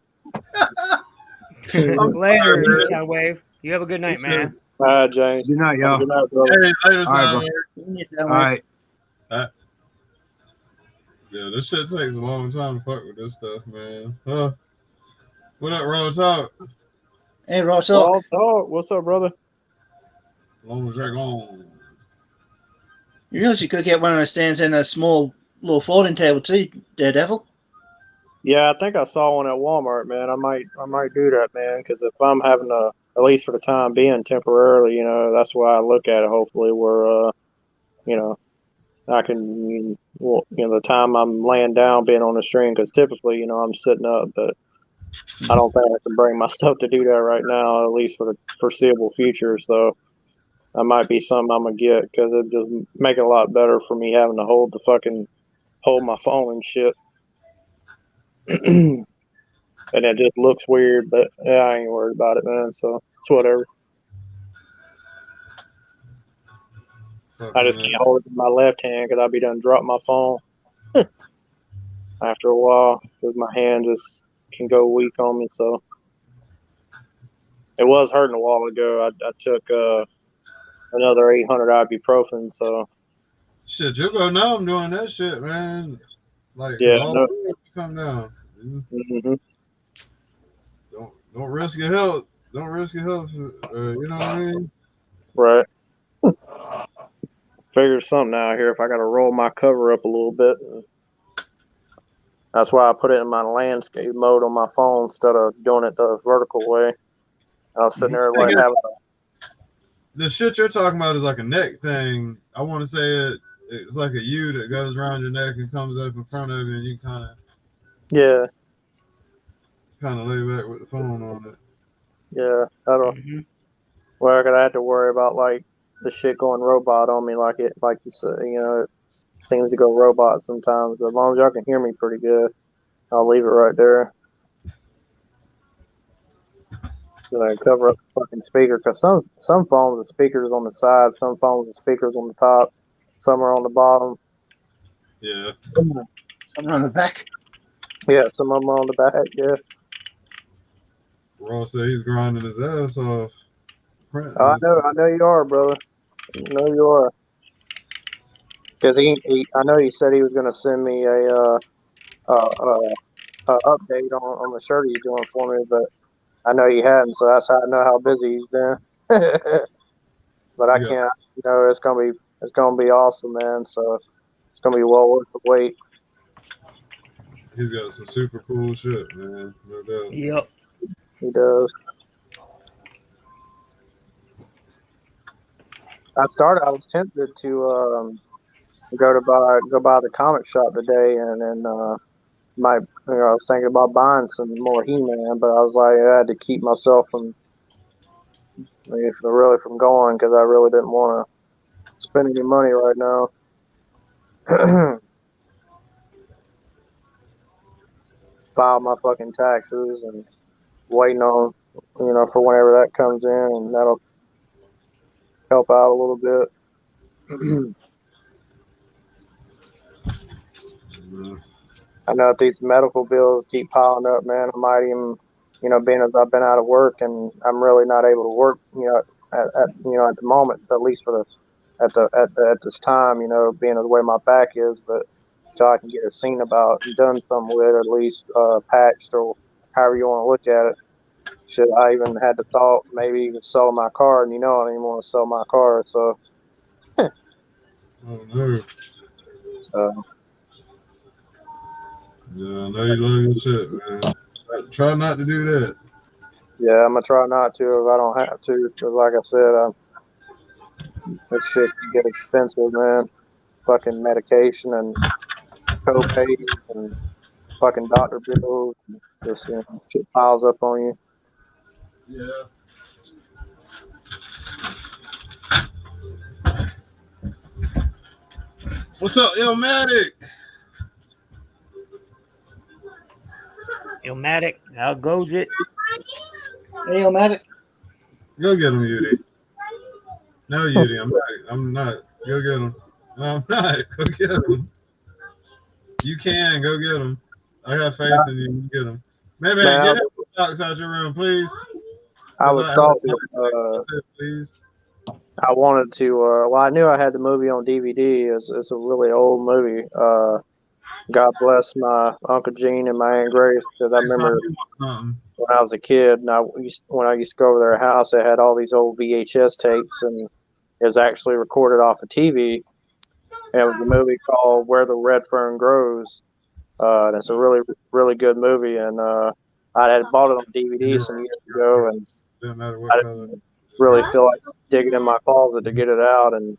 I'm Later, sorry, Sound Wave. You have a good night, man. All right, James. Good night, Have a y'all. good night, brother. Hey, later, All right, bro. Soundwave. All right. Yeah, this shit takes a long time to fuck with this stuff, man. What up, Raw Talk? Hey, Raw Talk. Talk. What's up, brother? Long Dragon. You realize you could get one of those stands and a small little folding table too, Daredevil. Yeah, I think I saw one at Walmart, man. I might do that, man, because if I'm having to, at least for the time being, temporarily, that's why I look at it. Hopefully, where I can, the time I'm laying down, being on the stream, because typically, I'm sitting up, but I don't think I can bring myself to do that right now, at least for the foreseeable future. So that might be something I'm gonna get because it just make it a lot better for me having to hold my phone and shit. And it just looks weird, but yeah, I ain't worried about it, man. So it's whatever. I just can't hold it in my left hand because I'll be done drop my phone after a while because my hand just can go weak on me. So it was hurting a while ago. I took another 800 ibuprofen. So Shit, you go now. I'm doing that shit, man. Like, cause yeah, all no. the come down. Mm-hmm. Don't risk your health. Don't risk your health. You know what I mean? Right. Figure something out here if I got to roll my cover up a little bit. That's why I put it in my landscape mode on my phone instead of doing it the vertical way. I was sitting there like having The shit you're talking about is like a neck thing. I want to say it's like a U that goes around your neck and comes up in front of you, and you kind of lay back with the phone on it. Yeah. I don't. Mm-hmm. Well, I gotta have to worry about like the shit going robot on me, like you said. It seems to go robot sometimes. But as long as y'all can hear me pretty good, I'll leave it right there. Then I cover up the fucking speaker because some phones the speakers on the side, some phones the speakers on the top, some are on the bottom. Yeah. Something on the back. Yeah, some of them on the back. Yeah. Ross said he's grinding his ass off. Print Oh, this. I know you are, brother. I know you are. Because I know he said he was going to send me a update on the shirt he's doing for me, but I know he hadn't, so that's how I know how busy he's been. But I You got, can't, it's gonna be awesome, man. So it's gonna be well worth the wait. he's got some super cool shit, man. No doubt. Yep. He does. I was tempted to go by the comic shop today, and then might I was thinking about buying some more He-Man, but I was like I had to keep myself from really from going because I really didn't want to spend any money right now. File my fucking taxes and waiting on for whenever that comes in, and that'll help out a little bit. I know if these medical bills keep piling up, man, I might even, being as I've been out of work and I'm really not able to work, at the moment, at least for at this time, being the way my back is, but so I can get it seen about and done something with, at least patched or however you want to look at it. Shit, I even had the thought maybe even sell my car, and I don't even want to sell my car, so. Oh no. So Yeah, I know you love your shit, man. Try not to do that. yeah, I'm gonna try not to if I don't have to, because like I said, this shit can get expensive, man. Fucking medication and co-pays and fucking doctor bills. And just shit piles up on you. Yeah. What's up, Illmatic? Illmatic, how goes it? Hey, Matic. Go get him, Yudi. No, Yudi, I'm not. Go get him. No, I'm not. Go get him. You can go get him. I got faith in you. Get him. Man, Man, get that socks out your room, please. I Because was I salty. said, please. I wanted to. Well, I knew I had the movie on DVD. It's a really old movie. God bless my Uncle Gene and my Aunt Grace, because I Next time remember you want something. when I was a kid, and when I used to go over their house, they had all these old VHS tapes, and it was actually recorded off a TV. And it was a movie called Where the Red Fern Grows. And it's a really, really good movie. And I had bought it on DVD You're some right. years You're ago, right. and Doesn't matter I what color. didn't really feel like digging in my closet to get it out. And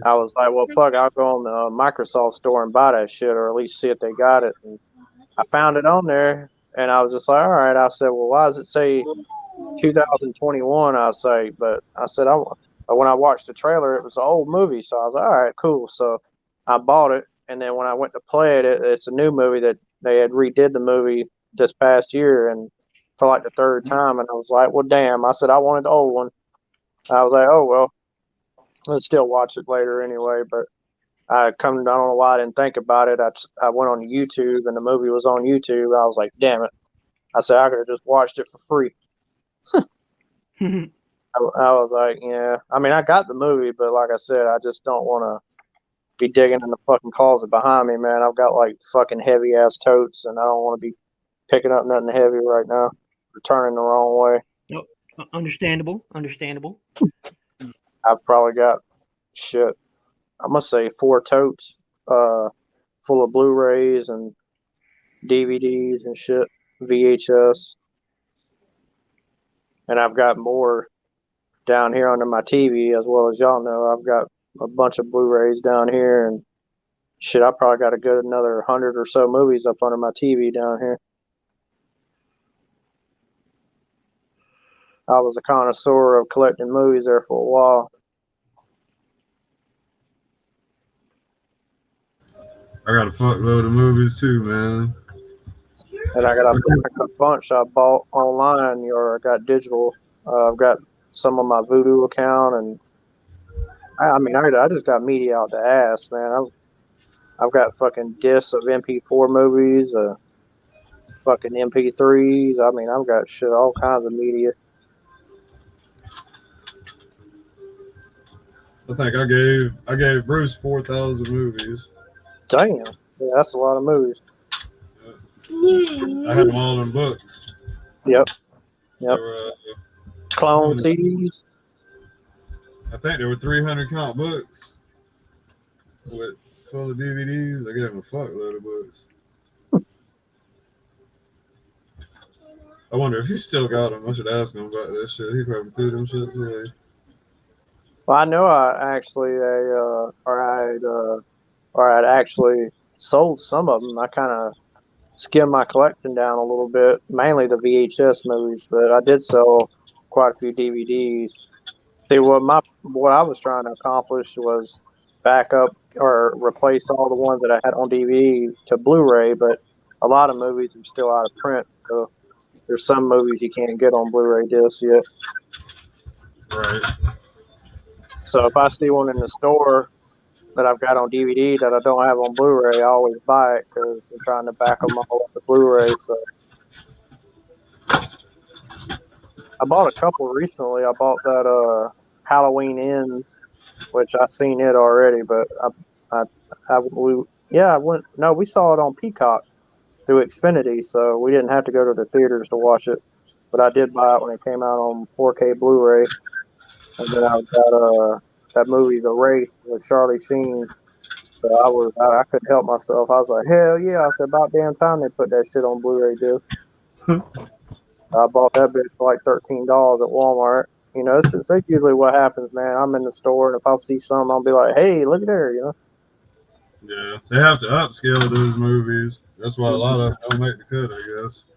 I was like, well, fuck, I'll go on the Microsoft store and buy that shit, or at least see if they got it. And I found it on there, and I was just like, all right. I said, well, why does it say 2021? I say, but I said, when I watched the trailer, it was an old movie, so I was like, all right, cool. So I bought it, and then when I went to play it, it's a new movie that they had redid the movie this past year, and for like the third time, and I was like, well, damn. I said I wanted the old one. I was like, oh well, let's still watch it later anyway. But I don't know why I didn't think about it. I went on YouTube, and the movie was on YouTube. I was like, damn it. I said I could have just watched it for free. I was like, yeah. I mean, I got the movie, but like I said, I just don't want to be digging in the fucking closet behind me, man. I've got like fucking heavy ass totes, and I don't want to be picking up nothing heavy right now. Or turning the wrong way. Nope. Understandable. I've probably got shit. I must say 4 totes, full of Blu-rays and DVDs and shit, VHS, and I've got more down here under my TV, as well as y'all know. I've got a bunch of Blu-rays down here, and shit, I probably got a good another 100 or so movies up under my TV down here. I was a connoisseur of collecting movies there for a while. I got a fuckload of movies too, man. And I got a bunch I bought online or I got digital. I've got some on my Voodoo account, and I mean, I just got media out the ass, man. I've got fucking discs of MP4 movies, fucking MP3s. I mean, I've got shit, all kinds of media. I think I gave Bruce 4,000 movies. Damn, yeah, that's a lot of movies. I had them all in books. Yep. They Yep. were, Clone CDs. I think there were 300 count books with full of DVDs. I gave him a fuckload of books. I wonder if he still got them. I should ask him about that shit. He probably threw them shit away. Well, I know I actually I'd actually sold some of them. I kind of skimmed my collection down a little bit, mainly the VHS movies, but I did sell quite a few DVDs. See, what I was trying to accomplish was back up or replace all the ones that I had on DVD to Blu-ray, but a lot of movies are still out of print, so there's some movies you can't get on Blu-ray discs yet. Right. So if I see one in the store that I've got on DVD that I don't have on Blu-ray, I always buy it because I'm trying to back them all up to Blu-ray. So I bought a couple recently. I bought that Halloween Ends, which I seen it already, but we saw it on Peacock through Xfinity, so we didn't have to go to the theaters to watch it. But I did buy it when it came out on 4K Blu-ray, and then I got that movie The Race with Charlie Sheen. So I couldn't help myself. I was like, hell yeah! I said, about damn time they put that shit on Blu-ray disc. I bought that bitch for like $13 at Walmart. You know, that's usually what happens, man. I'm in the store, and if I see something, I'll be like, hey, look at there, you know. Yeah, they have to upscale those movies. That's why a lot of them don't make the cut, I guess.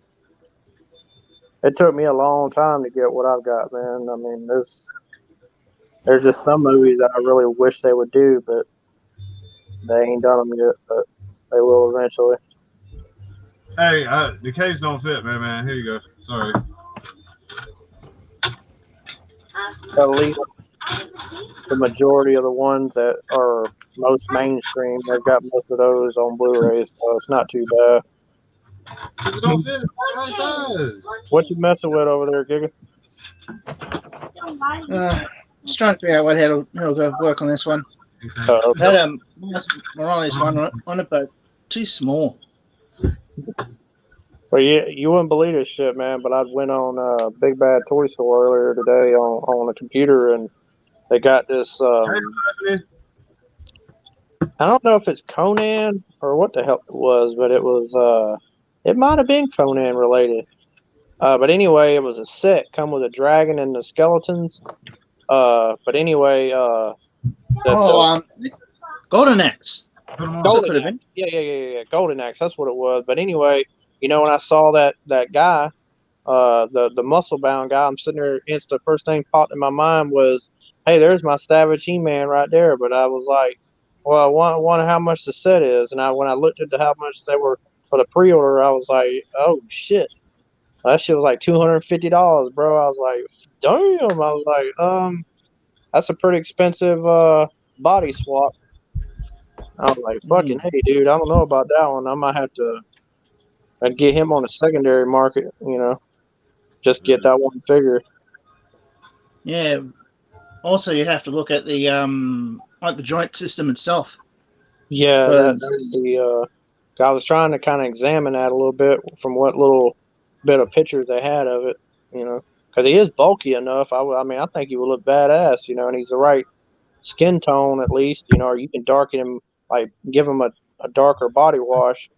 It took me a long time to get what I've got, man. I mean, there's just some movies that I really wish they would do, but they ain't done them yet. But they will eventually. Hey, the case don't fit, man. Here you go. Sorry. At least the majority of the ones that are most mainstream, they've got most of those on Blu-ray, so it's not too bad. It don't fit. It's the right size. What you messing with over there, Giga? Just trying to figure out what how to work on this one. Okay. Had Morales one on it, but too small. Well, you wouldn't believe this shit, man, but I went on Big Bad Toy Store earlier today on the computer, and they got this. I don't know if it's Conan or what the hell it was, but it was. It might have been Conan related. But anyway, it was a set come with a dragon and the skeletons. But anyway, Golden Axe. Golden Axe. Yeah. Golden Axe. That's what it was. But anyway, you know, when I saw that guy, the muscle bound guy, I'm sitting there. It's the first thing popped in my mind was, hey, there's my Savage He-Man right there. But I was like, well, I wonder how much the set is. And when I looked at how much they were for the pre-order, I was like, oh shit, that shit was like $250, bro. I was like, damn. I was like, that's a pretty expensive body swap. I was like, fucking hey, dude, I don't know about that one. I might have to get him on the secondary market, you know, just get that one figure. Yeah. Also, you'd have to look at the like the joint system itself. Yeah, I was trying to kind of examine that a little bit from what little bit of pictures they had of it, you know, because he is bulky enough. I mean, I think he would look badass, you know, and he's the right skin tone at least, you know, or you can darken him, like give him a darker body wash.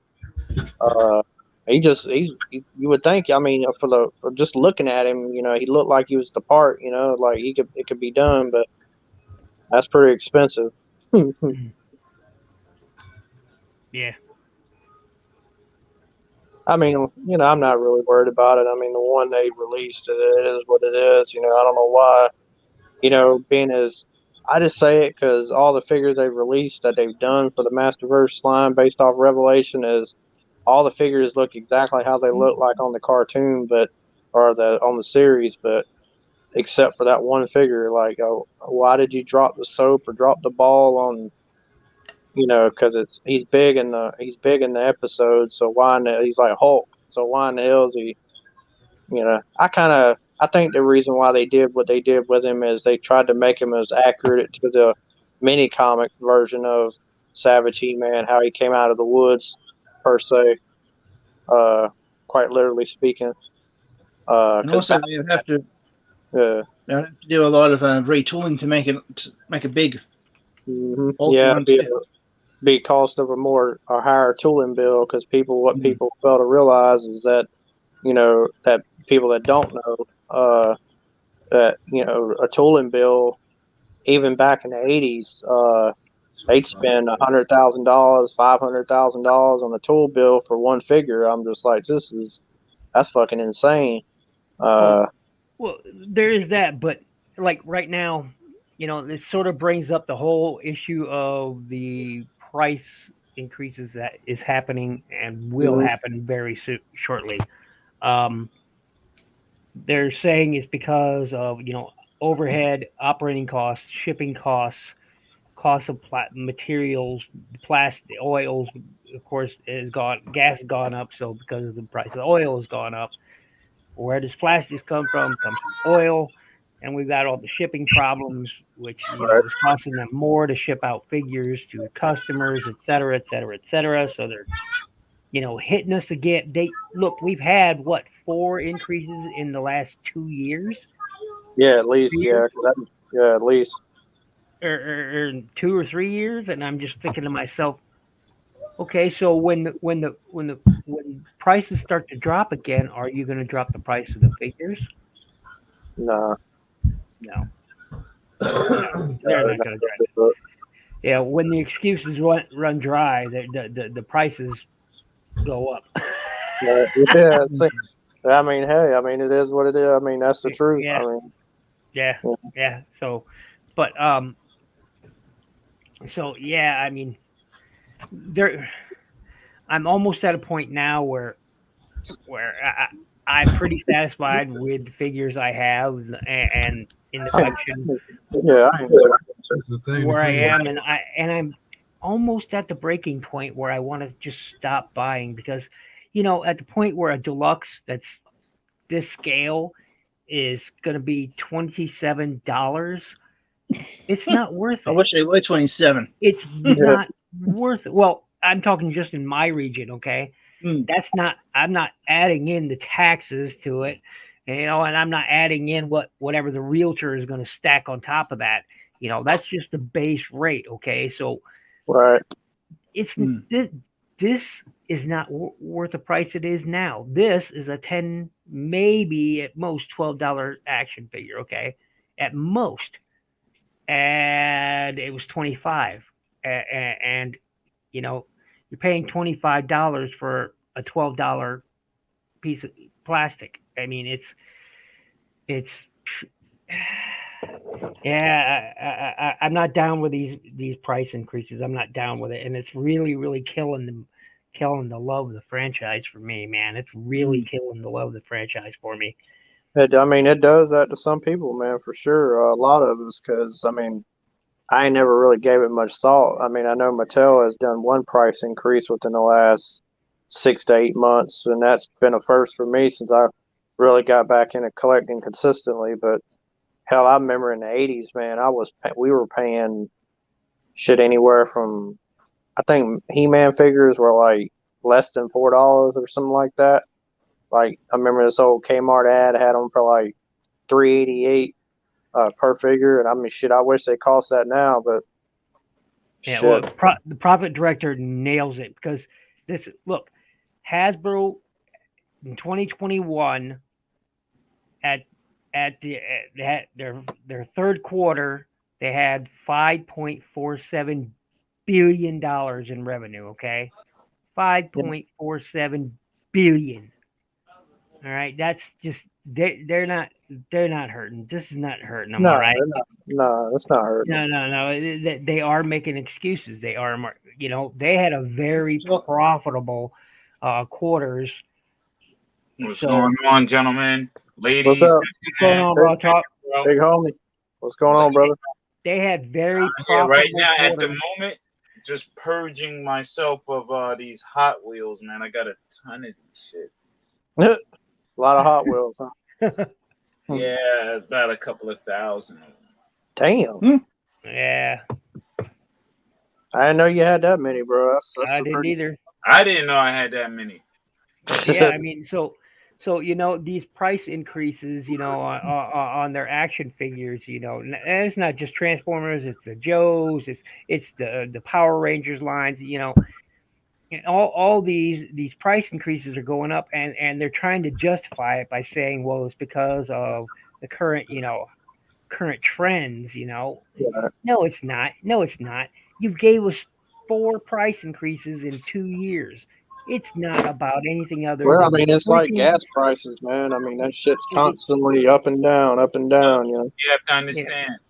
You would think, I mean, for just looking at him, you know, he looked like he was the part, you know, like it could be done, but that's pretty expensive. Yeah. I mean, you know, I'm not really worried about it. I mean, the one they released, it is what it is. You know, I don't know why, you know, I just say it because all the figures they've released that they've done for the Masterverse line based off Revelation is all the figures look exactly how they look like on the cartoon, on the series, but except for that one figure, like, oh, why did you drop the soap or drop the ball because he's big in the episode. So he's like Hulk. So why in the hell is he? I think the reason why they did what they did with him is they tried to make him as accurate to the mini comic version of Savage He-Man, how he came out of the woods, per se, quite literally speaking. And also, you have to do a lot of retooling to make it big. Be cost of a higher tooling bill, because people fail to realize is that that people that don't know that a tooling bill, even back in the 80s, they'd spend $100,000, $500,000 on a tool bill for one figure. I'm just like, that's fucking insane. Well, there is that, but like right now, this sort of brings up the whole issue of the price increases that is happening and will happen very shortly. They're saying it's because of overhead, operating costs, shipping costs, cost of materials, plastic, oils. Of course, gas has gone up, so because of the price of oil has gone up. Where does plastics come from? Comes from oil, and we've got all the shipping problems, which is costing them more to ship out figures to customers, et cetera, et cetera, et cetera. So they're hitting us again. Look, we've had 4 increases in the last 2 years? Yeah, at least. Yeah, at least. Or 2 or 3 years, and I'm just thinking to myself, okay, so when prices start to drop again, are you going to drop the price of the figures? No. No, they're not going to drop it. Yeah, when the excuses run dry, the prices go up. Yeah, I mean, hey, it is what it is. I mean, that's the truth. Yeah. Yeah. So, but I'm almost at a point now where I'm pretty satisfied with the figures I have and in the collection. Yeah, where I am, and I'm almost at the breaking point where I want to just stop buying, because at the point where a deluxe that's this scale is going to be $27, it's not worth it. I wish they were 27. It's not worth it. Well, I'm talking just in my region, okay? That's not. I'm not adding in the taxes to it, and I'm not adding in whatever the realtor is going to stack on top of that. That's just the base rate, okay? So, right. It's this is not worth the price it is now. This is a $10, maybe at most $12 action figure, okay? At most. And it was $25. And you're paying $25 for a $12 piece of plastic. I mean, it's yeah, I'm not down with these price increases. I'm not down with it, and it's really, really killing the love of the franchise for me, man. It's really killing the love of the franchise for me. It does that to some people, man, for sure. A lot of us, because I ain't never really gave it much thought. I know Mattel has done one price increase within the last 6 to 8 months, and that's been a first for me since I really got back into collecting consistently. But hell, I remember in the 80s, man, we were paying shit anywhere from, I think He-Man figures were like less than $4 or something like that. Like, I remember this old Kmart ad had them for like $3.88 per figure, and I wish they cost that now, but yeah, well, the profit director nails it, because look, Hasbro in 2021 at their third quarter, they had $5.47 billion in revenue. Okay, $5.47 billion. All right, that's just they're not hurting. This is not hurting them. No, all right, no, that's not hurting. No. They are making excuses. They are, they had a very profitable quarters. What's going on, gentlemen, ladies? What's up? What's going on, bro? Talk, big homie. What's going on, brother? They had very profitable right now quarters. At the moment. just purging myself of these Hot Wheels, man. I got a ton of these shits. A lot of Hot Wheels, huh? Yeah, about a couple of thousand. Damn. Yeah, I didn't know you had that many, bro. That's I didn't pretty... either. I didn't know I had that many. Yeah, I mean, so these price increases, on their action figures, and it's not just Transformers, it's the Joes, it's the Power Rangers lines, and all these price increases are going up, and they're trying to justify it by saying, well, it's because of the current trends, No, it's not. No, it's not. You gave us 4 price increases in 2 years. It's not about anything other Well, I than mean, it's like gas prices, man. I mean, that shit's constantly up and down, You have to understand.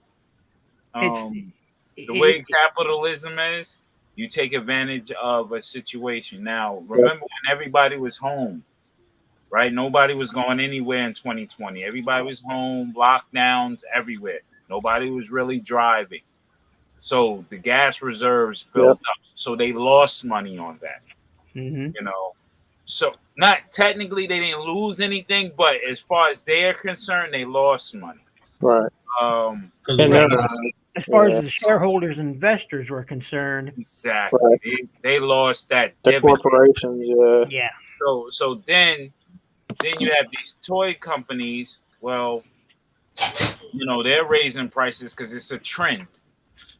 The way capitalism is, you take advantage of a situation. Now, remember when everybody was home, right? Nobody was going anywhere in 2020. Everybody was home, lockdowns everywhere. Nobody was really driving. So the gas reserves built up. So they lost money on that. So not technically they didn't lose anything, but as far as they're concerned, they lost money. Right. As far as the shareholders and investors were concerned, exactly, they lost that. The corporations, yeah. So then you have these toy companies. Well, they're raising prices because it's a trend.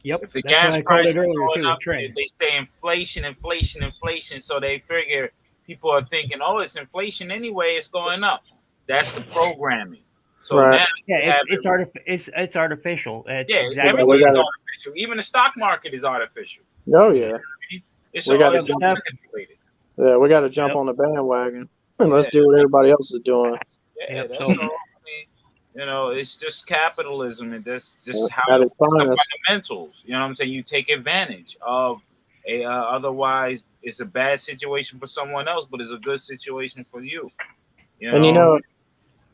Yep. If the gas prices are going up, they say inflation. So they figure people are thinking, oh, it's inflation anyway. It's going up. That's the programming. So now, it's artificial. It's everything is artificial. Even the stock market is artificial. Oh yeah, it's all manipulated. Yeah, we got to jump on the bandwagon and let's do what everybody else is doing. Yeah, that's all. I mean, it's just capitalism, and that's just how it's the fundamentals. You know what I'm saying? You take advantage of otherwise it's a bad situation for someone else, but it's a good situation for you.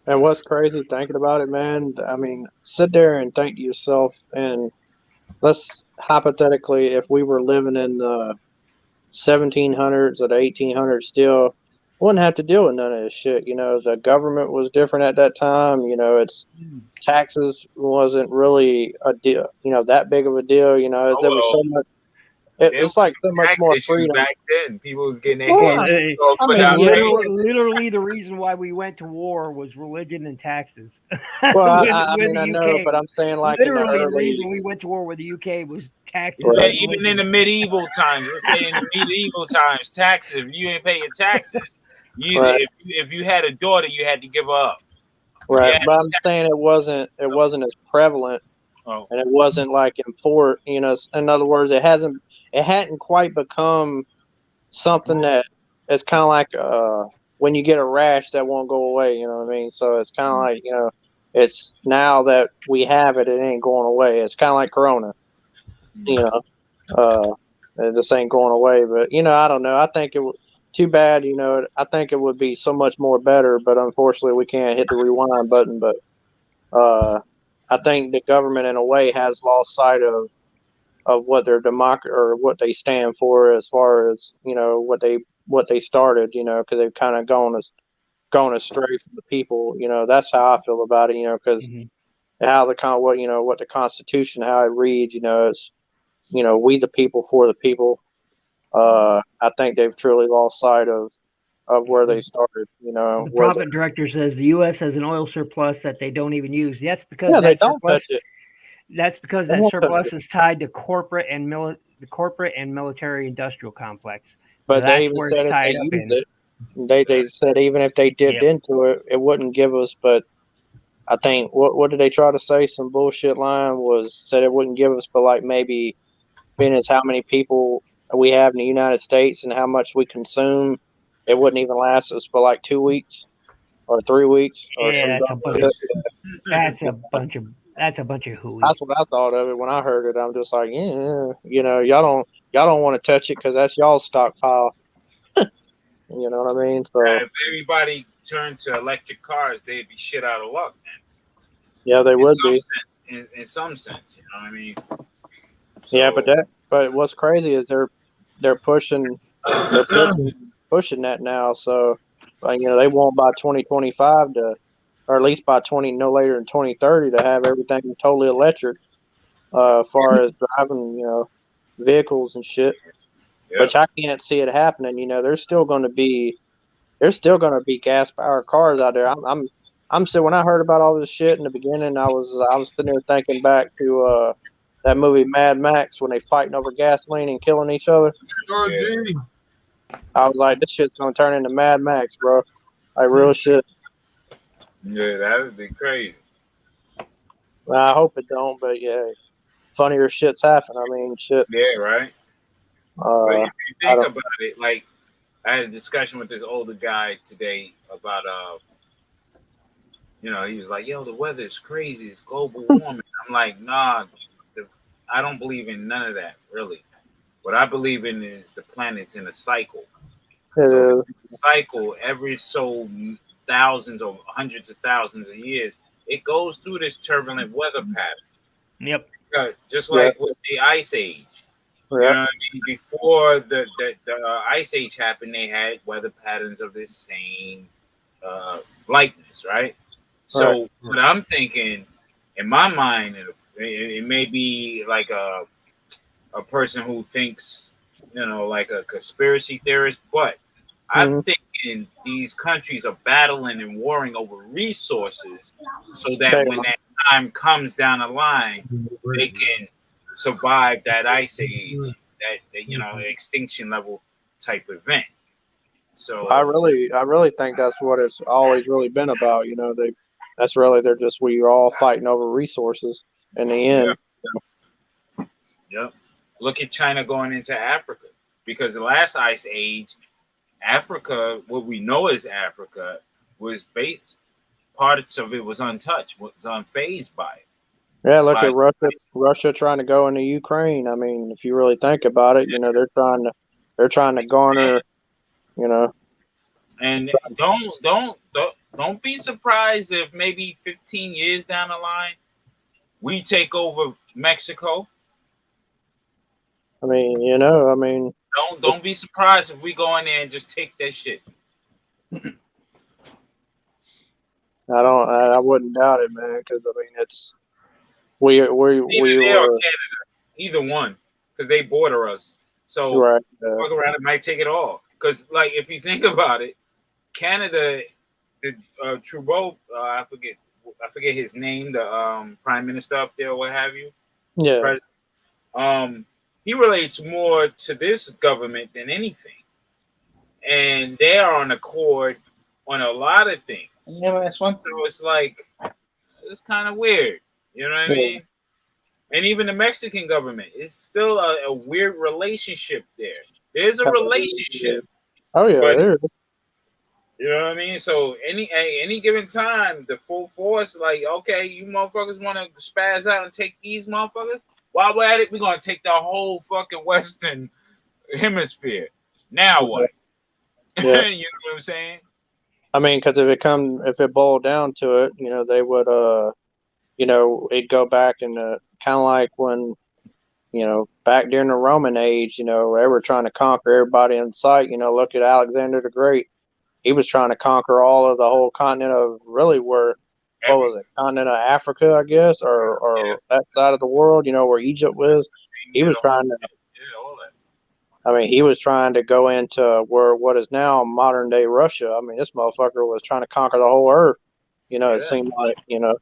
And what's crazy thinking about it, man? I mean, sit there and think to yourself, and let's hypothetically, if we were living in the 1700s or the 1800s still, wouldn't have to deal with none of this shit. The government was different at that time. It's taxes wasn't really a deal, that big of a deal. There was so much. It's like so much more freedom back then. People was getting their hands. Literally, the reason why we went to war was religion and taxes. Well, I know, but I'm saying like literally the reason we went to war with the UK was taxes. Right. Even in the medieval times, let's say in the medieval times, taxes. If you didn't pay your taxes, if you had a daughter, you had to give her up. Right, but I'm saying it wasn't as prevalent. And it wasn't like enforced, in other words, it hadn't quite become something that it's kind of like when you get a rash that won't go away, you know what I mean? So it's kind of like, it's now that we have it, it ain't going away. It's kind of like Corona, it just ain't going away. But, I don't know. I think it was too bad, I think it would be so much more better, but unfortunately we can't hit the rewind button. But, I think the government, in a way, has lost sight of what their or what they stand for, as far as what they started. Because they've kind of gone astray from the people. That's how I feel about it. Because how what the Constitution, how it reads. It's we the people for the people. I think they've truly lost sight of where they started. The profit director says the U.S. has an oil surplus that they don't even use. That's because they don't touch it. That's because that surplus is tied to corporate and military industrial complex. But they even said if they used it, they said even if they dipped into it, it wouldn't give us. But I think what did they try to say? Some bullshit line said it wouldn't give us, but like maybe being as how many people we have in the United States and how much we consume. It wouldn't even last us for like 2 weeks or 3 weeks or something. That's a bunch of hooey. That's what I thought of it when I heard it. I'm just like, y'all don't want to touch it because that's y'all's stockpile. You know what I mean? So if everybody turned to electric cars, they'd be shit out of luck, man. Yeah, they would be. In some sense, you know what I mean? So, yeah, but But what's crazy is they're pushing pushing that now. So, they want by 2025 to, or at least by 20, no later than 2030 to have everything totally electric. As far as driving, vehicles and shit. Yep. Which I can't see it happening. There's still going to be gas powered cars out there. I'm so when I heard about all this shit in the beginning, I was sitting there thinking back to that movie Mad Max when they fighting over gasoline and killing each other. RG. I was like, this shit's gonna turn into Mad Max, bro. Like real shit. Yeah, that would be crazy. Well, I hope it don't, but yeah, funnier shit's happen. I mean, shit. Yeah, right. But if you I think don't- about it, like I had a discussion with this older guy today about he was like, "Yo, the weather is crazy. It's global warming." I'm like, "Nah, I don't believe in none of that, really. What I believe in is the planet's in a cycle. So if it's a cycle every so thousands or hundreds of thousands of years, it goes through this turbulent weather pattern. Yep. Just like with the Ice Age. You know what I mean? Before the Ice Age happened, they had weather patterns of this same likeness, right? So what I'm thinking, in my mind, it may be like a person who thinks, like a conspiracy theorist, but I'm thinking these countries are battling and warring over resources so that when that time comes down the line, they can survive that ice age, that extinction level type event. So I really think that's what it's always really been about. We're all fighting over resources in the end. Yep. Look at China going into Africa, because the last ice age, Africa, what we know as Africa, was based. Parts of it was untouched, was unfazed by it. Yeah, look at Russia trying to go into Ukraine. I mean, if you really think about it, they're trying to garner, And don't be surprised if maybe 15 years down the line we take over Mexico. I mean, don't be surprised if we go in there and just take that shit. I wouldn't doubt it, man, because I mean we Either were or Canada, either one, because they border us. So fuck around, it might take it all. Because like if you think about it, Canada, the Trudeau, I forget his name, the prime minister up there, or what have you. Yeah. President, he relates more to this government than anything, and they are on accord on a lot of things. Yeah, that's one. So it's like it's kind of weird, you know what I mean? And even the Mexican government is still a weird relationship there. There's a relationship. Oh yeah, but there is. You know what I mean? So any given time, the full force, like, okay, you motherfuckers want to spaz out and take these motherfuckers? While we're at it, we're gonna take the whole fucking Western hemisphere. Now what? Yeah. You know what I'm saying? I mean, because if it boiled down to it, they would it'd go back and kind of like when back during the Roman age, they were trying to conquer everybody in sight. Look at Alexander the Great. He was trying to conquer all of the whole continent of continent of Africa, I guess, or that side of the world, where Egypt was. He was trying to. all that. I mean, he was trying to go into what is now modern day Russia. I mean, this motherfucker was trying to conquer the whole earth. It seemed like, man.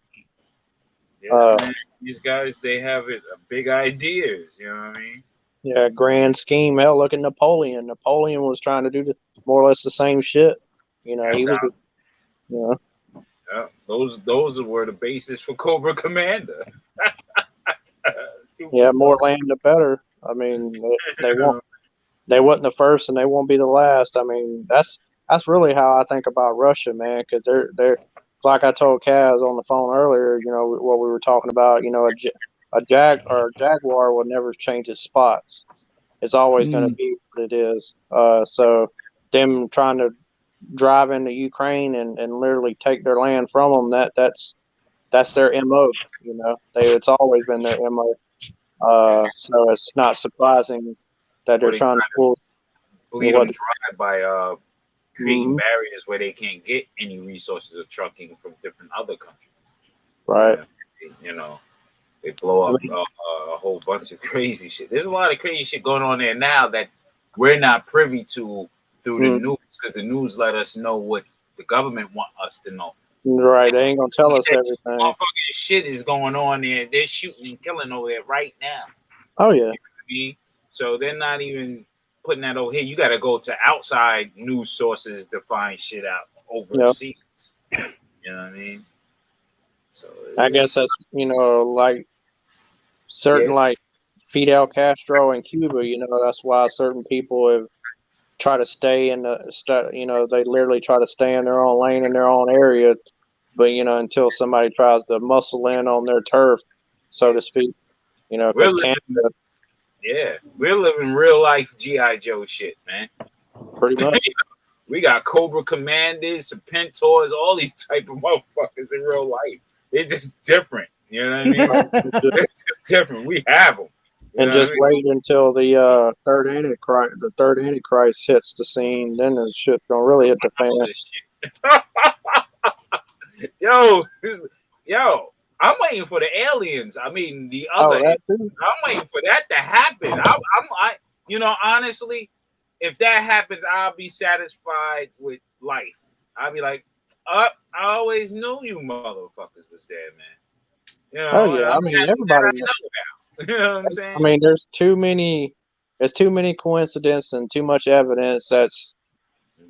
These guys, they have big ideas. You know what I mean? Yeah, grand scheme. Hell, look at Napoleon. Napoleon was trying to do more or less the same shit. He was. Yeah, those were the basis for Cobra Commander. Yeah, more land the better. I mean, they wasn't the first, and they won't be the last. I mean, that's really how I think about Russia, man. Because they're like I told Kaz on the phone earlier. What we were talking about. A jaguar will never change its spots. It's always going to be what it is. So them trying to drive into Ukraine and literally take their land from them, that's their MO. It's always been their MO. So it's not surprising that they're Or they trying to try to pull bleed what them dry by creating Mhm. barriers where they can't get any resources or trucking from different other countries. right. You know, they blow I up mean, a whole bunch of crazy shit. There's a lot of crazy shit going on there now that we're not privy to through the mm, news because the news let us know what the government want us to know. right. They ain't gonna tell us everything. Motherfucking shit is going on there. They're shooting and killing over there right now. Oh yeah. You know what I mean? So they're not even putting that over here. You got to go to outside news sources to find shit out overseas. You know what I mean? So I guess it's, that's like certain yeah. like Fidel Castro in Cuba. That's why certain people have try to stay in they literally try to stay in their own lane in their own area, but until somebody tries to muscle in on their turf, so to speak, We're because living, Canada we're living real life GI Joe shit, man. pretty much. We got Cobra Commanders, Pentors, all these type of motherfuckers in real life. They're just different. You know what I mean? They're just different. We have them. You And know just what I mean? wait until the third Antichrist hits the scene, then the shit's gonna really hit the fan. All this shit. yo, I'm waiting for the aliens. I mean, the other. Oh, that too. I'm waiting for that to happen. Honestly, if that happens, I'll be satisfied with life. I'll be like, I always knew you motherfuckers was there, man. Oh yeah, I mean everybody. I know now. You know what I'm saying? I mean, there's too many coincidences and too much evidence that's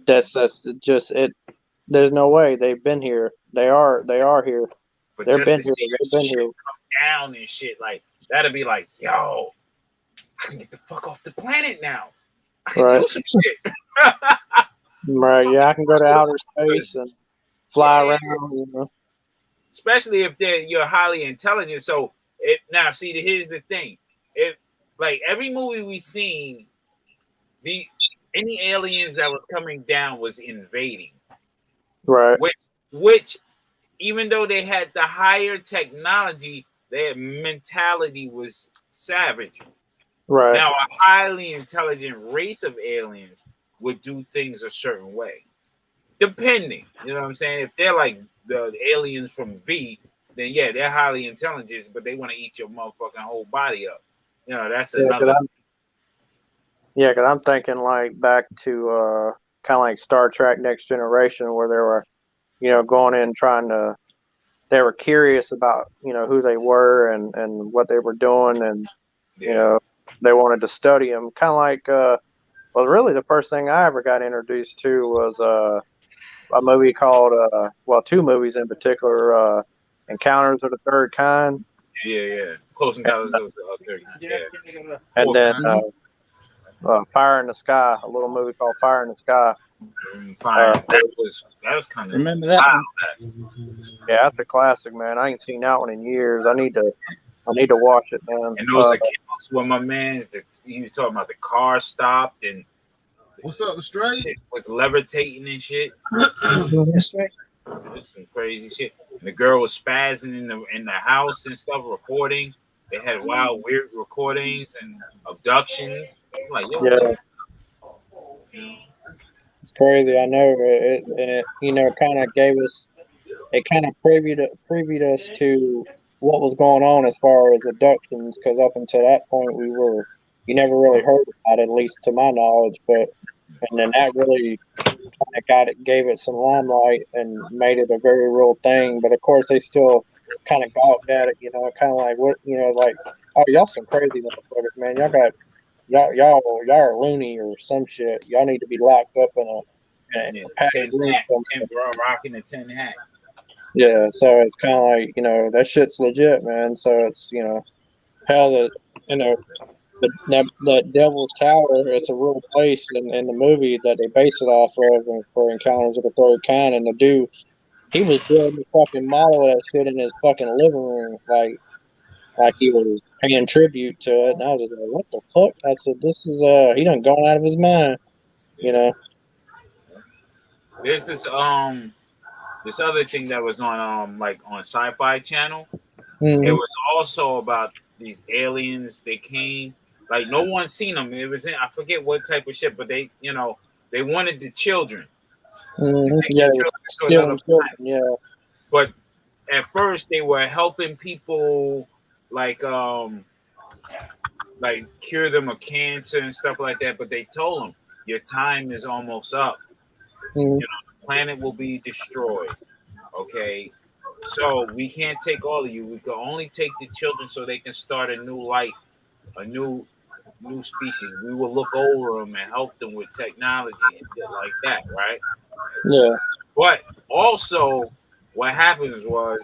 just it. There's no way they've been here. They are here. But They've just been to here. see They've the been shit here. come down and shit, like that'd be like, yo, I can get the fuck off the planet now. I can Right. do some shit. Right. Yeah, I can go to outer space and fly around. Especially if you're highly intelligent. So now see, here's the thing: if like every movie we seen, any aliens that was coming down was invading, Right. Which even though they had the higher technology, their mentality was savage. Right. Now, a highly intelligent race of aliens would do things a certain way, depending. You know what I'm saying? If they're like the aliens from V, then yeah, they're highly intelligent, but they want to eat your motherfucking whole body up. That's another. Yeah, because I'm thinking like back to kind of like Star Trek Next Generation, where they were, going in trying to. They were curious about who they were and what they were doing, and they wanted to study them. Kind of like well, really the first thing I ever got introduced to was a movie called two movies in particular, Encounters of the Third Kind. Yeah. Close Encounters of the Third Kind. Yeah. And then Fire in the Sky, a little movie called Fire in the Sky. Fire. That was kind of remember that one. Yeah, that's a classic, man. I ain't seen that one in years. I need to watch it, man. And those accounts where my man, he was talking about the car stopped and what's up, Stray? Shit was levitating and shit. There's some crazy shit. And the girl was spazzing in the house and stuff, recording. They had wild, weird recordings and abductions. I'm like, yo, yeah. It's crazy. I know it kind of gave us, it kind of previewed us to what was going on as far as abductions, because up until that point you never really heard about it, at least to my knowledge. And then that really kind of gave it some limelight and made it a very real thing. But of course, they still kind of gawked at it, kind of like what, like, oh, y'all some crazy motherfuckers, man. Y'all are loony or some shit. Y'all need to be locked up in a padded room. Rocking a tin hat. Yeah, so it's kind of like, that shit's legit, man. So it's, hell, that Devil's Tower, it's a real place in the movie that they base it off of for Encounters of the Third Kind. And the dude, he was building a fucking model of that shit in his fucking living room, like he was paying tribute to it. And I was like, what the fuck? I said, this is, he done gone out of his mind, There's this other thing that was on on Sci-Fi Channel. Mm-hmm. It was also about these aliens. They came, like no one seen them. It was in, I forget what type of ship, but they, they wanted the children to take Yeah, the children to stealing another children. planet. Yeah. But at first, they were helping people like cure them of cancer and stuff like that. But they told them your time is almost up. Mhm. The planet will be destroyed. Okay, so we can't take all of you. We can only take the children so they can start a new life, a new species. We will look over them and help them with technology and shit like that, right? Yeah. But also, what happens was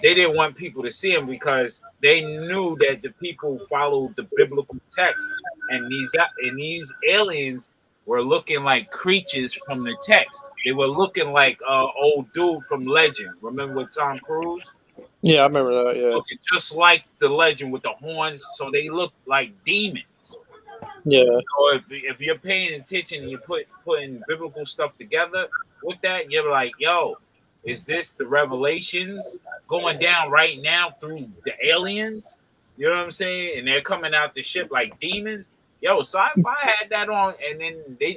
they didn't want people to see them because they knew that the people followed the biblical text, and these aliens were looking like creatures from the text. They were looking like old dude from Legend. Remember with Tom Cruise? Yeah, I remember that. Yeah. Looking just like the Legend with the horns, so they look like demons. Yeah. So if you're paying attention and you're putting biblical stuff together with that, you're like, yo, is this the revelations going down right now through the aliens? You know what I'm saying? And they're coming out the ship like demons. Yo, sci-fi had that on, and then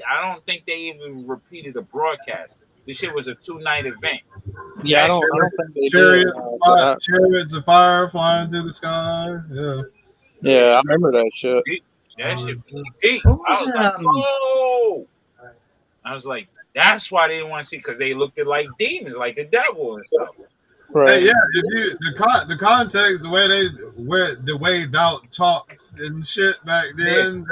I don't think they even repeated a broadcast. This shit was a 2-night event. Yeah, I That don't shit, think they did. Chariots of fire flying through the sky. Yeah. Yeah, I remember that shit. that shit deep. What I was was like, oh. I was like, that's why they didn't want to see, because they looked at like demons, like the devil and stuff. Right. Hey, yeah, if you the context, the way thou talks and shit back then,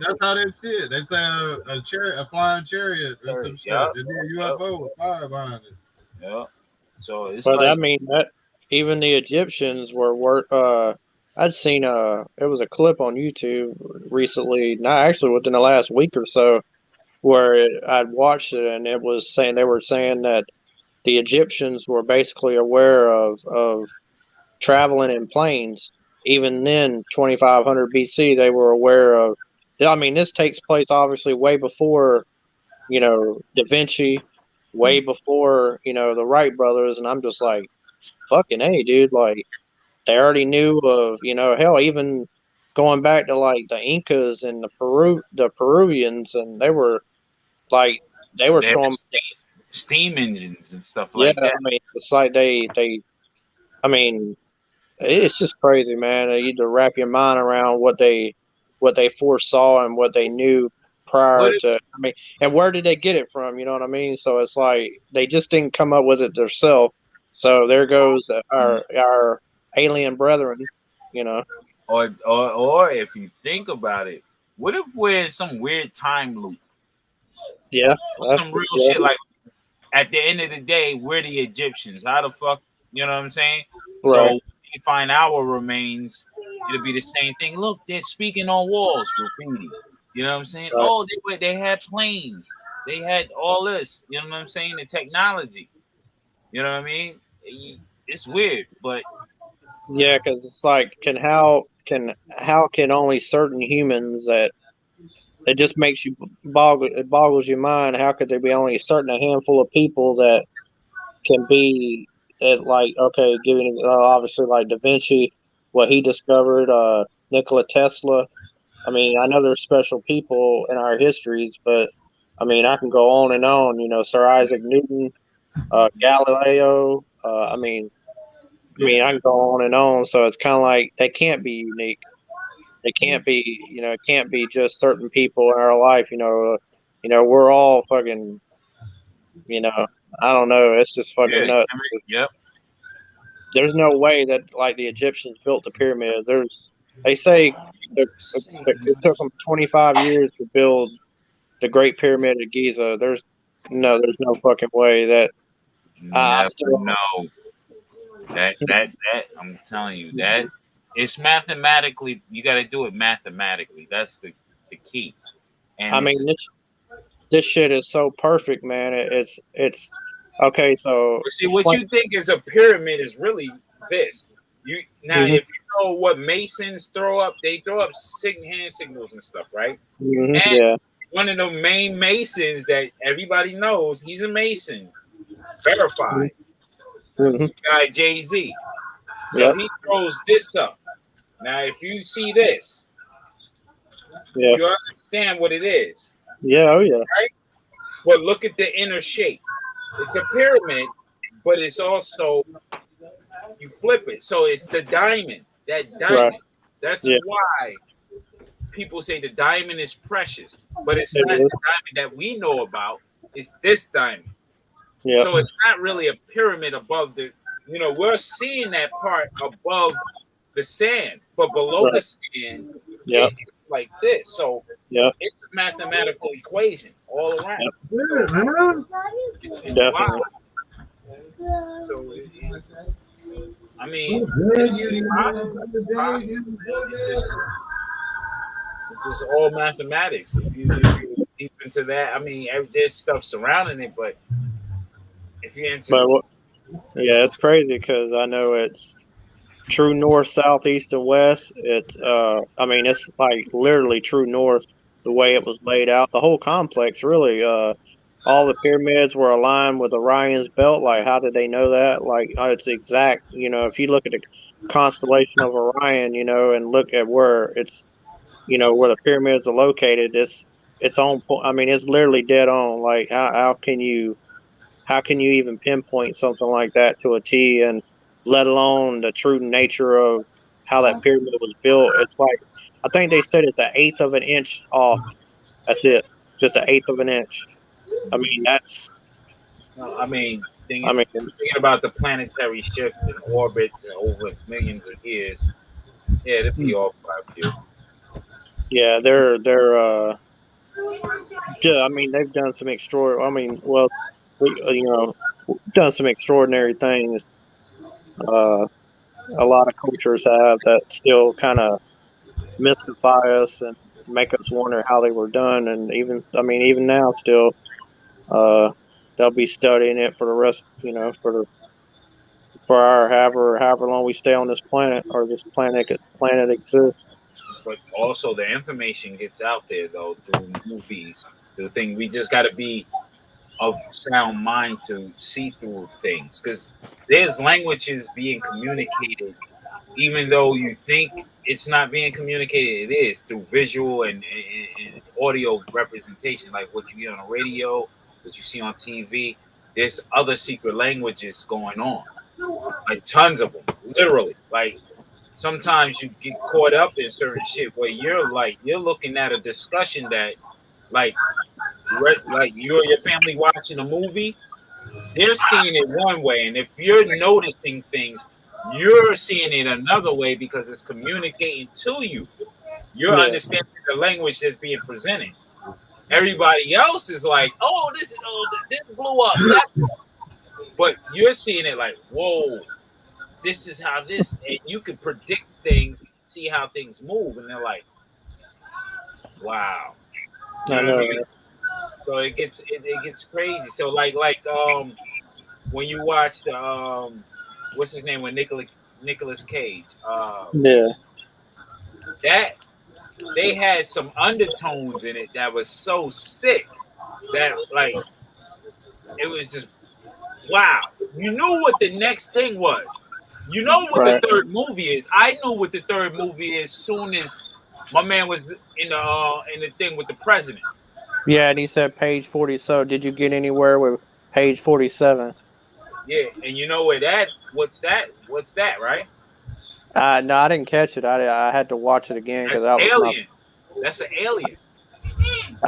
that's how they see it. They say a flying chariot or some shit. Yep. It'd be a UFO with fire behind it. Yeah. So it's But I like, mean that even the Egyptians were I'd seen it was a clip on YouTube recently, not actually within the last week or so, where I'd watched it and it was saying they were saying that the Egyptians were basically aware of traveling in planes. Even then, 2500 BC, they were aware of. I mean, this takes place obviously way before Da Vinci, way before the Wright brothers, and I'm just like, fucking hey, dude, like they already knew of hell, even going back to like the Incas and the Peruvians, and they were like they were they have showing. steam engines and stuff Yeah, like that. I mean, it's like I mean, it's just crazy, man. You need to wrap your mind around what they foresaw and what they knew What prior if, to. I mean, and where did they get it from? You know what I mean? So it's like they just didn't come up with it themselves. So there goes our alien brethren. You know. or if you think about it, what if we're in some weird time loop? Yeah. Some real shit, like at the end of the day, we're the Egyptians. How the fuck, you know what I'm saying? So Right. when you find our remains, it'll be the same thing. Look, they're speaking on walls, graffiti. You know what I'm saying? Right. Oh, they had planes. They had all this. You know what I'm saying? The technology. You know what I mean? It's weird, but Yeah, because it's like, how can only certain humans that it just makes you it boggles your mind. How could there be only a handful of people that can be like, okay, giving obviously like Da Vinci, what he discovered, Nikola Tesla. I mean, I know there's special people in our histories, but I mean, I can go on and on. Sir Isaac Newton, Galileo. I can go on and on. So it's kind of like they can't be unique. It can't be, it can't be just certain people in our life. We're all fucking, I don't know. It's just fucking yeah, nuts. yep. There's no way that like the Egyptians built the pyramids. They say it took them 25 years to build the Great Pyramid of Giza. There's no fucking way that I Never still. know. That I'm telling you, that it's mathematically, you got to do it mathematically. That's the key. And I mean, this shit is so perfect, man. It's okay. So see, what you think is a pyramid is really this. You now, Mhm. if you know what Masons throw up, they throw up hand signals and stuff, right? Mhm. And Yeah. one of the main Masons that everybody knows, he's a Mason, verified. Mhm. This guy Jay-Z. So Yep. he throws this up. Now, if you see this, Yeah. you understand what it is, Yeah. Oh yeah. right? But look at the inner shape. It's a pyramid, but it's also you flip it, so it's the diamond. That Right. diamond. That's Yeah. why people say the diamond is precious, but it's It not is. the diamond that we know about. It's this diamond. Yeah. So it's not really a pyramid above the. We're seeing that part above the sand, but below the Right. sand, Yeah. it's like this. So Yeah. it's a mathematical equation all around. Yep. So man. it's wild. Definitely. So I Oh, mean, dang it's you, possible. It's possible, man. It's just all mathematics. If you deep into that, I mean, there's stuff surrounding it, but if you're But into yeah, it's crazy because I know it's true north, south, east, and west. It's I mean, it's like literally true north the way it was laid out. The whole complex, really. All the pyramids were aligned with Orion's belt. Like, how did they know that? Like, it's exact. If you look at the constellation of Orion, and look at where it's, where the pyramids are located, it's on point. I mean, it's literally dead on. Like, how can you even pinpoint something like that to a T, and let alone the true nature of how that pyramid was built? It's like, I think they said it's an eighth of an inch off. That's it, just an eighth of an inch. I mean, I mean, I mean, thinking about the planetary shift in orbits and over millions of years, yeah, it'd be off by a few. yeah, they're yeah, I mean, they've done some extraordinary. I mean, well, we done some extraordinary things. Uh, a lot of cultures have that still kind of mystify us and make us wonder how they were done. And even, I mean, even now, still, uh, they'll be studying it for the rest. For our however long we stay on this planet, or this planet exists. But also, the information gets out there though through movies. The thing we just got to be of sound mind to see through things because there's languages being communicated even though you think it's not being communicated, it is through visual and audio representation, like what you get on the radio, what you see on TV. There's other secret languages going on, like tons of them, literally. Like sometimes you get caught up in certain shit where you're looking at a discussion that, like, like you or your family watching a movie, they're seeing it one way, and if you're noticing things, you're seeing it another way because it's communicating to you. You're Yeah. understanding the language that's being presented. Everybody else is like, "Oh, this blew up," but you're seeing it like, "Whoa, this is how this," and you can predict things, see how things move, and they're like, "Wow," you I know what I know. mean? So it gets crazy. So when you watch the what's his name with Nicolas Cage, Yeah. that they had some undertones in it that was so sick that like it was just wow. You knew what the next thing was. You know what the Right. third movie is. I knew what the third movie is soon as my man was in the thing with the president. Yeah, and he said page 40. So, did you get anywhere with page 47? Yeah, and you know where that? What's that? What's that? Right? No, I didn't catch it. I had to watch it again because That's that was my. aliens. That's an alien.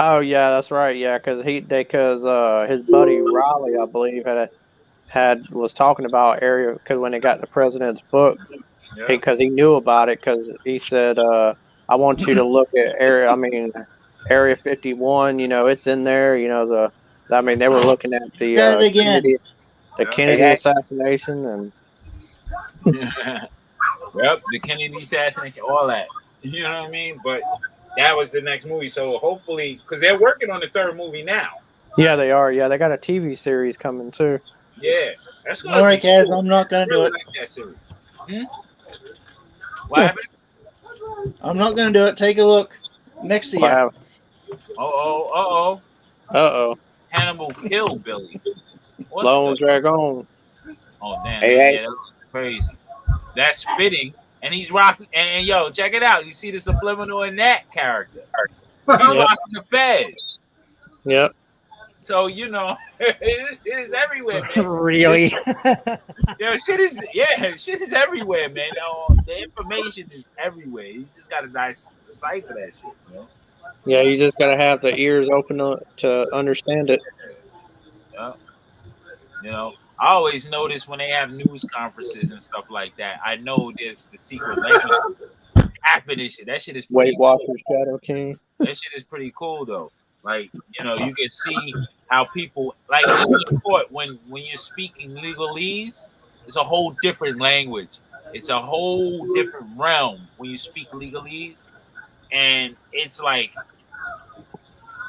Oh yeah, that's right. Yeah, because his buddy Riley, I believe, was talking about area, because when they got the president's book, Yeah. because he knew about it, because he said, I want you to look at area 51. It's in there. I mean, they were looking at the Got it again. Kennedy assassination, and Yep, the Kennedy assassination, all that. You know what I mean? But that was the next movie. So hopefully, because they're working on the third movie now. yeah, they are. Yeah, they got a TV series coming too. Yeah, that's gonna All right, be guys, cool. I'm not I going to do really it. like that series. What happened? I'm not going to do it. Take a look next to you. Wow. Uh-oh. Hannibal killed Billy. Lone Dragon. Oh, damn. Hey, Yeah, that was crazy. That's fitting and he's rocking. And yo, check it out. You see the subliminal in that character. He's rocking the fez. Yep. So you know, it is everywhere, man. Really? Shit is everywhere, man. The information is everywhere. You just gotta decipher that shit, you know. Yeah, you just gotta have the ears open to understand it. Yeah. You know, I always notice when they have news conferences and stuff like that. I know there's the secret language happening. Shit. That shit is pretty Weight Watchers, Shadow King. That shit is pretty cool though. Like, you know, you can see how people like in court when you're speaking legalese, it's a whole different language. It's a whole different realm when you speak legalese, and it's like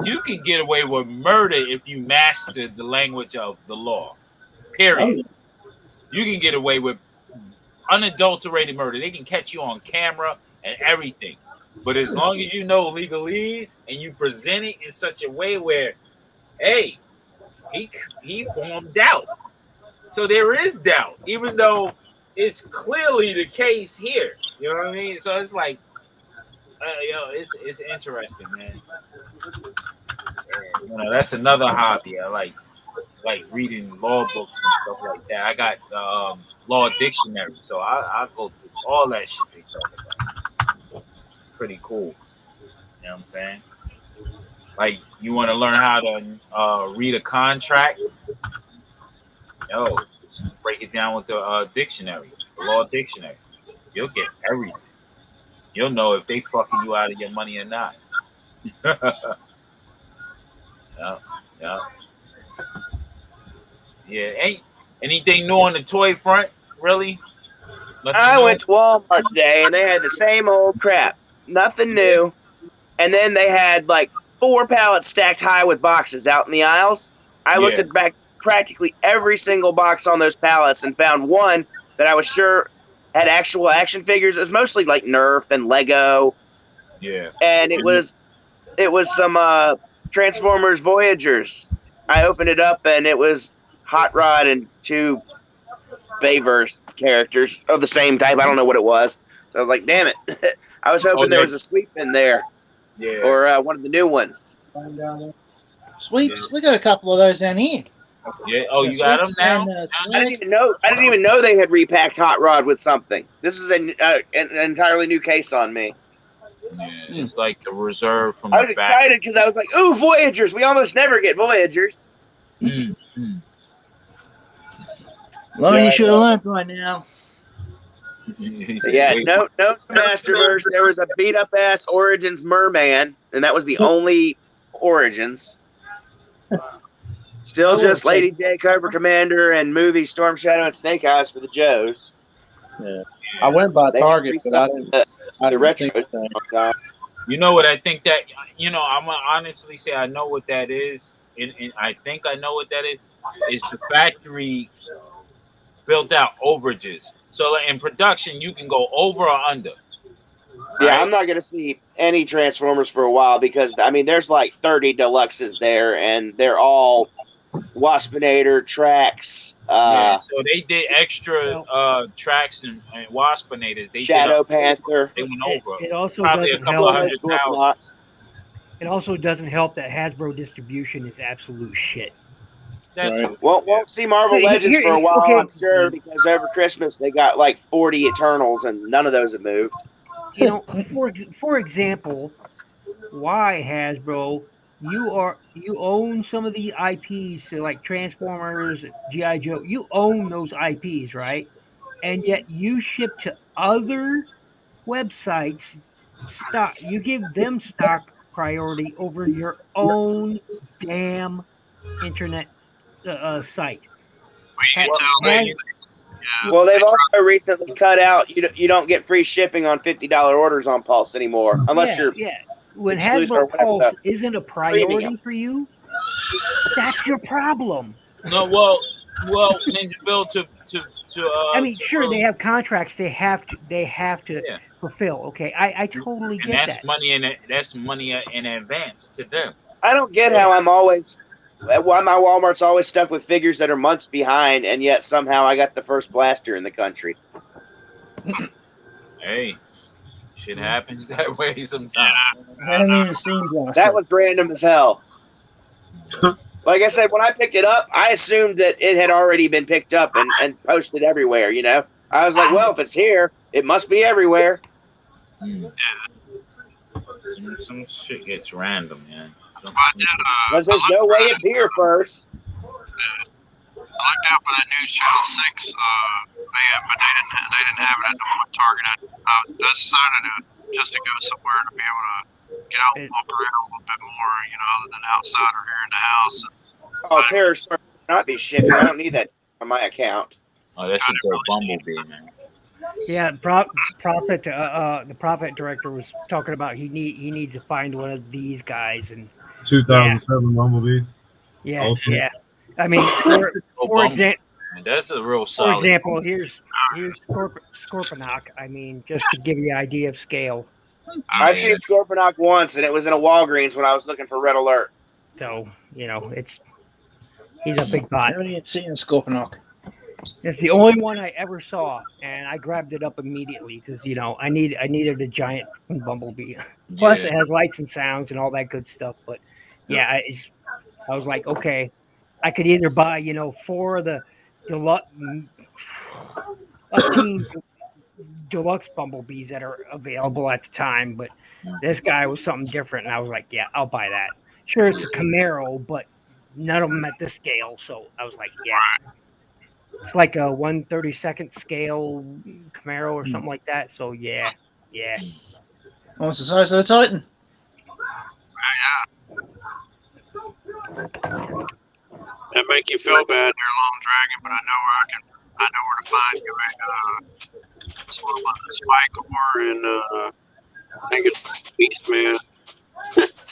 you can get away with murder if you master the language of the law. Period. You can get away with unadulterated murder. They can catch you on camera and everything. But as long as you know legalese and you present it in such a way where, hey, he formed doubt. So there is doubt, even though it's clearly the case here. You know what I mean? So it's like, it's interesting, man. And, you know, that's another hobby. I like reading law books and stuff like that. I got law dictionary, so I go through all that shit they talk about. Pretty cool. You know what I'm saying? Like, you want to learn how to read a contract? Yo, just break it down with the dictionary, the law dictionary. You'll get everything. You'll know if they fucking you out of your money or not. Yeah. Ain't anything new on the toy front, really? I went to Walmart today and they had the same old crap. Nothing new. And then they had like 4 pallets stacked high with boxes out in the aisles. I looked at back practically every single box on those pallets and found one that I was sure had actual action figures. It was mostly like Nerf and Lego. Yeah. And it was some Transformers Voyagers. I opened it up and it was Hot Rod and 2 Bayverse characters of the same type. I don't know what it was. So I was like, damn it. I was hoping there was a sweep in there. Yeah. Or one of the new ones. Sweeps. We got a couple of those down here. Yeah. Oh, you got them now? I didn't even know they had repacked Hot Rod with something. This is an entirely new case on me. Yeah, it's like the reserve from. I was excited because I was like, "Ooh, Voyagers! We almost never get Voyagers." Mm-hmm. Well, you should have learned by now. Yeah, no Masterverse. There was a beat up ass Origins Merman, and that was the only Origins. Still just Lady J, Cobra Commander, and movie Storm Shadow and Snake Eyes for the Joes. Yeah. I went by Target, but I didn't think that. You know what I think that, I'm going to honestly say I know what that is, and I think I know what that is. It's the factory built out overages. So in production, you can go over or under. Yeah, right? I'm not going to see any Transformers for a while because, I mean, there's like 30 deluxes there, and they're all Waspinator tracks. So they did extra tracks and Waspinators. They Shadow Panther. They went over. It also probably a couple of 100,000. It also doesn't help that Hasbro distribution is absolute shit. Right. Well, won't see Marvel Legends for a while, I'm sure, because over Christmas they got like 40 Eternals, and none of those have moved. You know, for example, why Hasbro? You own some of the IPs, so like Transformers, G.I. Joe. You own those IPs, right? And yet you ship to other websites stock. You give them stock priority over your own damn internet site. Well, they've also recently cut out. You don't get free shipping on $50 orders on Pulse anymore, unless you're. When Hasbro Pulse isn't a priority for you, that's your problem. No, well, Ninja Bill to I mean, sure, they have contracts they have to fulfill. Okay, I totally get that. That's money in advance to them. I don't get how why my Walmart's always stuck with figures that are months behind, and yet somehow I got the first blaster in the country. Hey, shit happens that way sometimes. I haven't even seen Blaster. That was random as hell. Like I said, when I picked it up, I assumed that it had already been picked up and posted everywhere, you know? I was like, well, if it's here, it must be everywhere. Some shit gets random, man. But there's no way it's here first. I looked out for that News Channel 6 van, but they didn't have it at the one Target. I decided to go somewhere to be able to get out and walk around a little bit more, you know, other than outside or here in the house. Oh, Terror Star not be shipping. I don't need that on my account. Oh, that shit's a Bumblebee, man. Yeah, the Prophet director was talking about he needs to find one of these guys, and 2007 Bumblebee. yeah, Ultimate. yeah. I mean, for example, that's a real for solid. example, here's Scorponok. I mean, just to give you an idea of scale. I've seen Scorponok once, and it was in a Walgreens when I was looking for Red Alert. So, you know, he's a big I bot. haven't even seen Scorponok. It's the only one I ever saw, and I grabbed it up immediately because, you know, I needed a giant Bumblebee. Plus, it has lights and sounds and all that good stuff. But yeah, I was like, okay, I could either buy, you know, 4 of the deluxe Bumblebees that are available at the time, but this guy was something different, and I was like, yeah, I'll buy that. Sure, it's a Camaro, but none of them at this scale, so I was like, yeah. It's like a 1/32nd scale Camaro or something like that, so yeah. What's the size of the Titan? That make you feel bad there, Long Dragon, but I know where to find you at sort of like a Spike or and I think it's Beastman.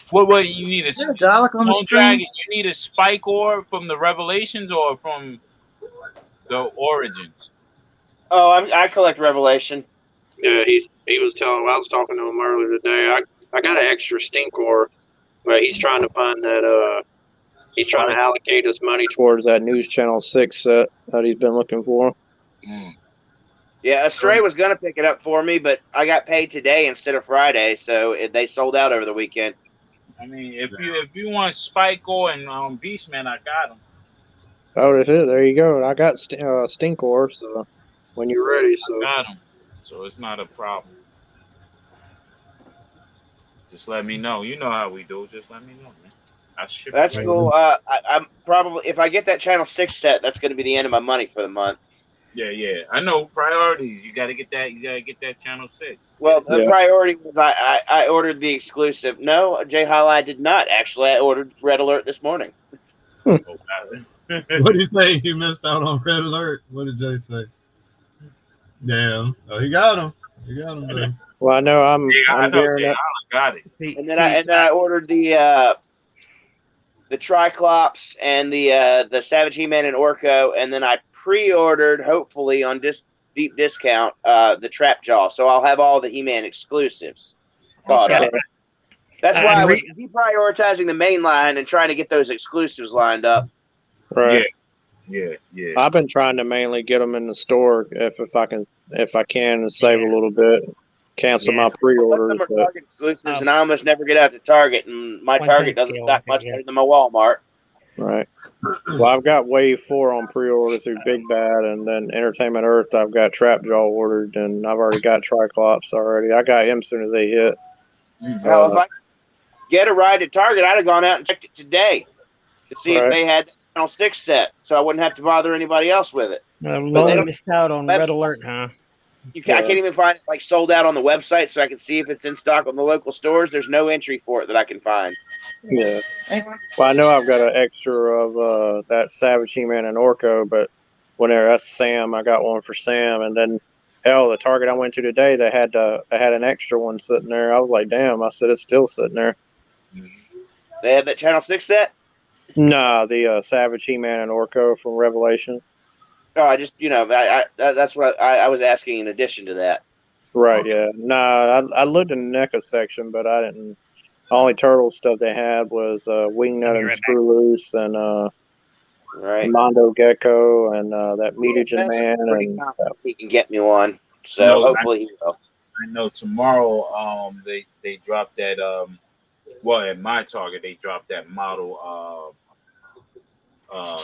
What you need a Dalek on the Long screen? Dragon? You need a Spike ore from the Revelations or from the Origins? Oh, I collect Revelation. Yeah, he was telling. I was talking to him earlier today. I got an extra stink ore, but he's trying to find that. He's trying to allocate his money towards that News Channel 6 set that he's been looking for. Yeah, Astray was going to pick it up for me, but I got paid today instead of Friday, so they sold out over the weekend. I mean, if you want Spike ore and Beastman, I got them. Oh, that's it. There you go. I got stink ore, so when you're ready. So I got them, so it's not a problem. Just let me know. You know how we do. Just let me know, man. That's cool. I'm probably, if I get that Channel 6 set, that's going to be the end of my money for the month. Yeah. I know priorities. You got to get that. You got to get that Channel 6. Well, the priority was I ordered the exclusive. No, Jay Hall, I did not actually. I ordered Red Alert this morning. What did he say? He missed out on Red Alert. What did Jay say? Damn. Oh, he got him. Though. Well, I know I'm gearing up. Got it. And then I ordered the Triclops and the Savage He-Man and Orko, and then I pre-ordered, hopefully on deep discount, the Trap Jaw. So I'll have all the He-Man exclusives caught up. That's why I was deprioritizing the main line and trying to get those exclusives lined up. Right. Yeah. I've been trying to mainly get them in the store if I can and save a little bit. Cancel my pre-orders. Some are Target exclusives, and I almost never get out to Target, and my Target doesn't stock much better than my Walmart. Right. Well, I've got Wave 4 on pre-order through Big Bad, and then Entertainment Earth, I've got Trap Jaw ordered, and I've already got Triclops already. I got him as soon as they hit. Well, if I get a ride to Target, I'd have gone out and checked it today to see if they had the Channel 6 set, so I wouldn't have to bother anybody else with it. Lone missed out on Red Alert, huh? I can't even find it like sold out on the website, so I can see if it's in stock on the local stores. There's no entry for it that I can find. Yeah. Well, I know I've got an extra of that Savage He-Man and Orko, but that's Sam. I got one for Sam, and then the Target I went to today, they had an extra one sitting there. I was like, damn. I said it's still sitting there. They have that Channel 6 set? Nah, the Savage He-Man and Orko from Revelation. Oh, I just, that's what I was asking in addition to that. Right, yeah. Nah, I looked in the NECA section, but I didn't. The only turtle stuff they had was Wingnut and Screw Loose and Mondo Gecko and that Mutagen Man. And he can get me one, so hopefully he will. I know tomorrow they dropped that well at my Target they dropped that model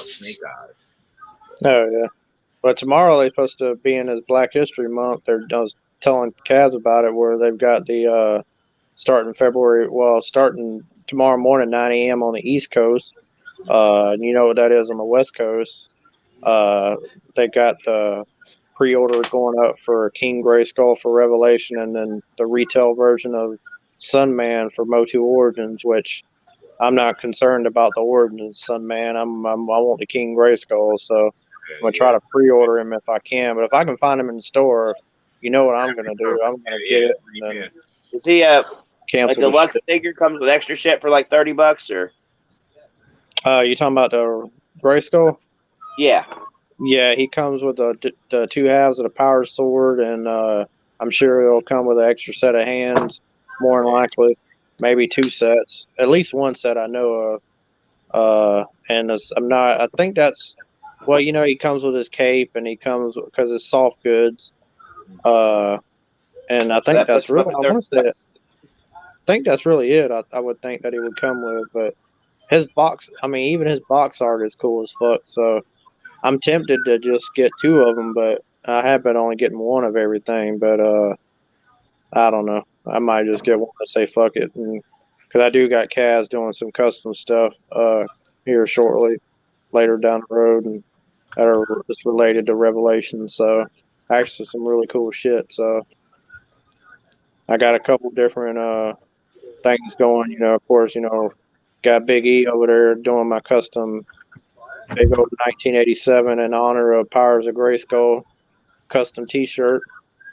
Snake Eyes. Oh yeah. But tomorrow they're supposed to be in his Black History Month. I was telling Kaz about it, where they've got the starting February. Well, starting tomorrow morning 9 a.m. on the East Coast. And you know what that is on the West Coast. They got the pre-order going up for King Grayskull for Revelation, and then the retail version of Sunman for Motu Origins, which I'm not concerned about the Origins Sunman. I want the King Grayskull, so I'm gonna try to pre-order him if I can. But if I can find him in the store, you know what I'm gonna do? I'm gonna get it and then Is he like cancel the the deluxe shit. figure comes with extra shit for like $30 or? You talking about the Grayskull? Yeah. Yeah, he comes with the two halves of the power sword, and I'm sure it'll come with an extra set of hands, more than likely. Maybe two sets, at least one set I know of. And I'm not. I think that's well, you know, he comes with his cape, and he comes because it's soft goods. And I think That that's puts him up really. at I want to say that. $30. I think that's really it. I would think that he would come with, but his box. I mean, even his box art is cool as fuck. So. I'm tempted to just get two of them, but I have been only getting one of everything. But I don't know. I might just get one and say fuck it, because I do got Kaz doing some custom stuff here shortly, later down the road, and that are just related to Revelation. So actually, some really cool shit. So I got a couple different things going. You know, of course, you know, got Big E over there doing my custom. Big old 1987 in honor of Powers of Grayskull custom T-shirt.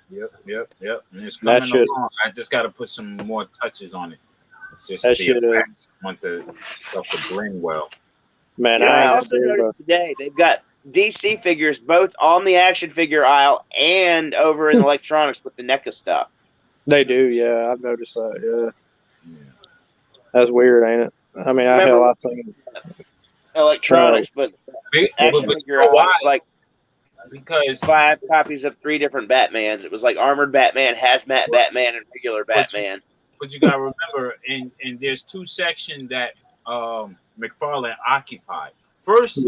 Yep. And it's That coming shit. along. I just got to put some more touches on it. It's just That the shit effects. is. I want the stuff to blend well. Man, You know, I I ain't also gonna be able noticed today they've got DC figures both on the action figure aisle and over in electronics with the NECA stuff. They do, yeah. I've noticed that. Yeah. That's weird, ain't it? I mean, Remember I've seen electronics, but But action you figure know aisle why? was like Because 5 copies of 3 different Batmans. It was like armored Batman, hazmat Batman, and regular Batman. But you gotta remember, and there's two sections that McFarlane occupied. First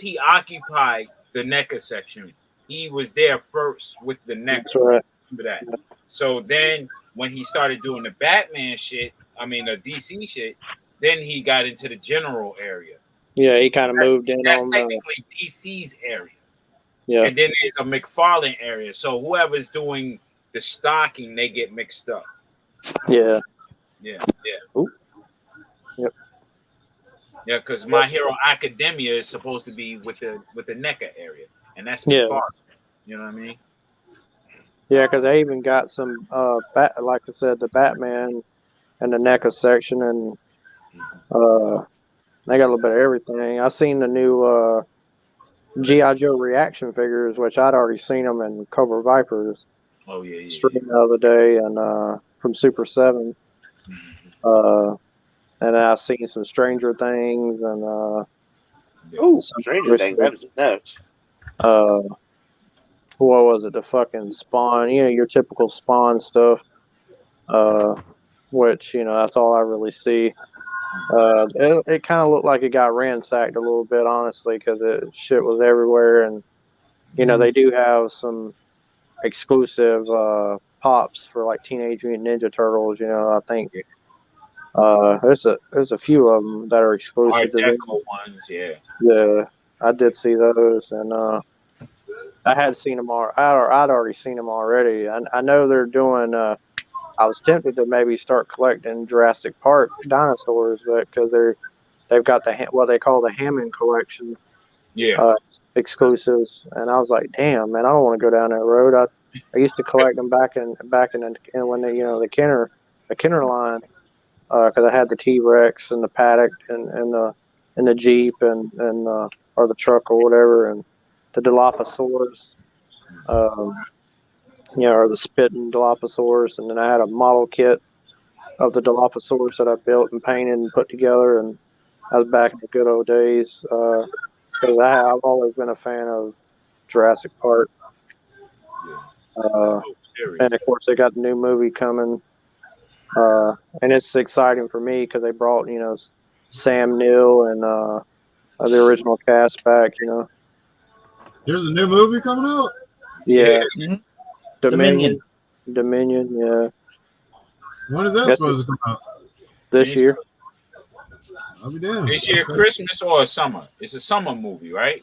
he occupied the NECA section. He was there first with the NECA. That's right. Remember that. So then when he started doing the Batman shit, I mean the DC shit, then he got into the general area. Yeah, he kind of moved in That's on technically DC's area. Yeah. And then there's a McFarlane area. So whoever's doing the stocking, they get mixed up. Yeah. Ooh. Yep. Yeah, because My Hero Academia is supposed to be with the NECA area, and that's Yeah. McFarlane. You know what I mean? Yeah, because they even got some like I said, the Batman and the NECA section, and they got a little bit of everything. I seen the new G.I. Joe reaction figures, which I'd already seen them in Cobra Vipers. Oh yeah. Stream the other day, and from Super 7. And I've seen some Stranger Things, and Stranger Things. I haven't seen those. what was it? The fucking Spawn, you know, your typical Spawn stuff. Which, you know, that's all I really see. It kind of looked like it got ransacked a little bit, honestly, because shit was everywhere, and you know they do have some exclusive pops for like Teenage Mutant Ninja Turtles. You know, I think there's a few of them that are exclusive Art to them. Deco ones, yeah. Yeah, I did see those, and I had seen them all. I'd already seen them already. I know they're doing. I was tempted to maybe start collecting Jurassic Park dinosaurs, but because they've got what they call the Hammond collection, exclusives, and I was like, damn, man, I don't want to go down that road. I used to collect them back in when they, you know, the Kenner line, because I had the T-Rex and the Paddock and the Jeep and or the truck or whatever, and the Dilophosaurus. You know, or the spitting Dilophosaurus, and then I had a model kit of the Dilophosaurus that I built and painted and put together, and I was back in the good old days, because I've always been a fan of Jurassic Park. And of course, they got the new movie coming. And it's exciting for me because they brought, Sam Neill and the original cast back, There's a new movie coming out? Yeah. Mhm. Dominion. Yeah. When is that Guess supposed it's to come out? this year. I'll be damned. This year, Christmas or summer? It's a summer movie, right?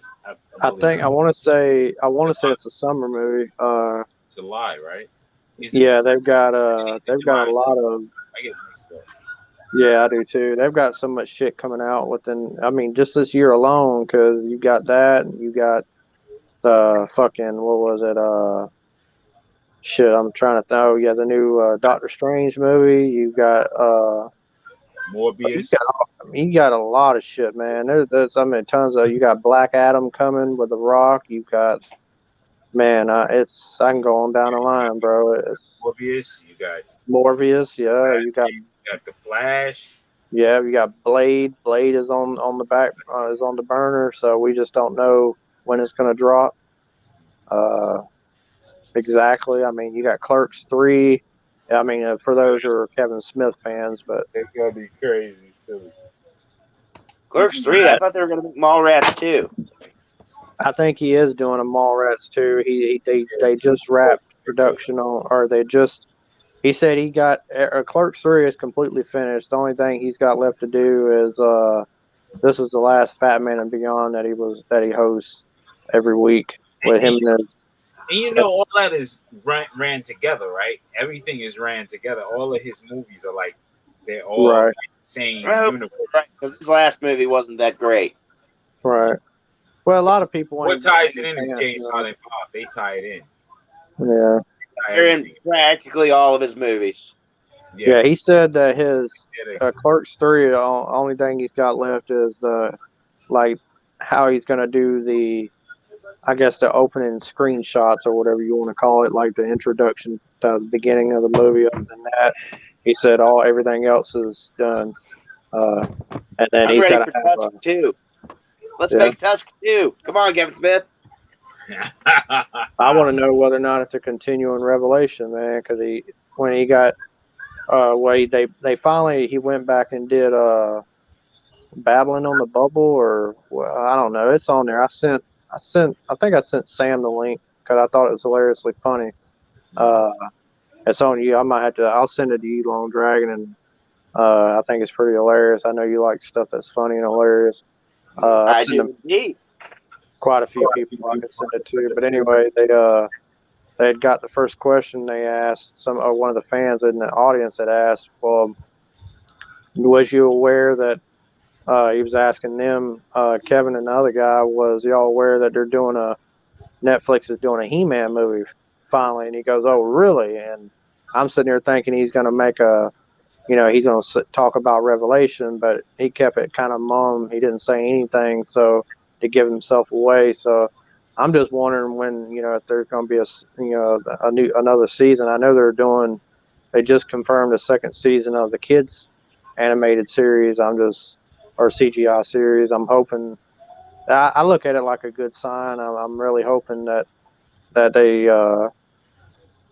I think I want to say it's a summer movie. July, right? Yeah, they've got a lot of. I get mixed up. Yeah, I do too. They've got so much shit coming out within. I mean, just this year alone, because you got that, and you got the fucking what was it? Shit, I'm trying to think. Oh, yeah, the new Doctor Strange movie. You got Morbius. You got a lot of shit, man. There's tons of. You got Black Adam coming with The Rock. You got, man, I can go on down the line, bro. It's Morbius. You got Morbius. Yeah, you got the Flash. Yeah, you got Blade. Blade is on the back, is on the burner, so we just don't know when it's going to drop. Exactly. I mean, you got Clerks 3. I mean, for those who are Kevin Smith fans, but it's gonna be crazy, silly. Clerks 3. I thought they were gonna make Mallrats 2. I think he is doing a Mallrats 2. They just wrapped production on, or they just. He said he got Clerks 3 is completely finished. The only thing he's got left to do is this is the last Fat Man and Beyond that he hosts every week with him and his. And all that is ran together, right? Everything is ran together. All of his movies are like they're all Right. like the same universe. Right, because his last movie wasn't that great. Right. Well, a lot of people. What ties it in is Jay Silent Bob. They tie it in. Yeah. They're in practically all of his movies. Yeah, he said that his Clerks 3, the only thing he's got left is like how he's going to do the opening screenshots or whatever you want to call it, like the introduction to the beginning of the movie. Other than that, he said everything else is done. And then he's got to have Tusk 2. Let's make Tusk 2. Come on, Kevin Smith. I want to know whether or not it's a continuing Revelation, man, because when he got they finally he went back and did Babbling on the Bubble, or I don't know, it's on there. I think I sent Sam the link because I thought it was hilariously funny. It's on you. I'll send it to you, Long Dragon, and I think it's pretty hilarious. I know you like stuff that's funny and hilarious. I do indeed. Quite a few people I can send it to, but anyway, they had got the first question they asked. One of the fans in the audience had asked, "Well, was you aware that?" He was asking them, Kevin and the other guy, was y'all aware that Netflix is doing a He-Man movie finally? And he goes, "Oh, really?" And I'm sitting there thinking he's going to make he's going to talk about Revelation, but he kept it kind of mum. He didn't say anything, so to give himself away. So I'm just wondering when, if there's going to be another season. I know they just confirmed a second season of the kids animated series. Or CGI series. I'm hoping. I look at it like a good sign. I'm really hoping that they, they have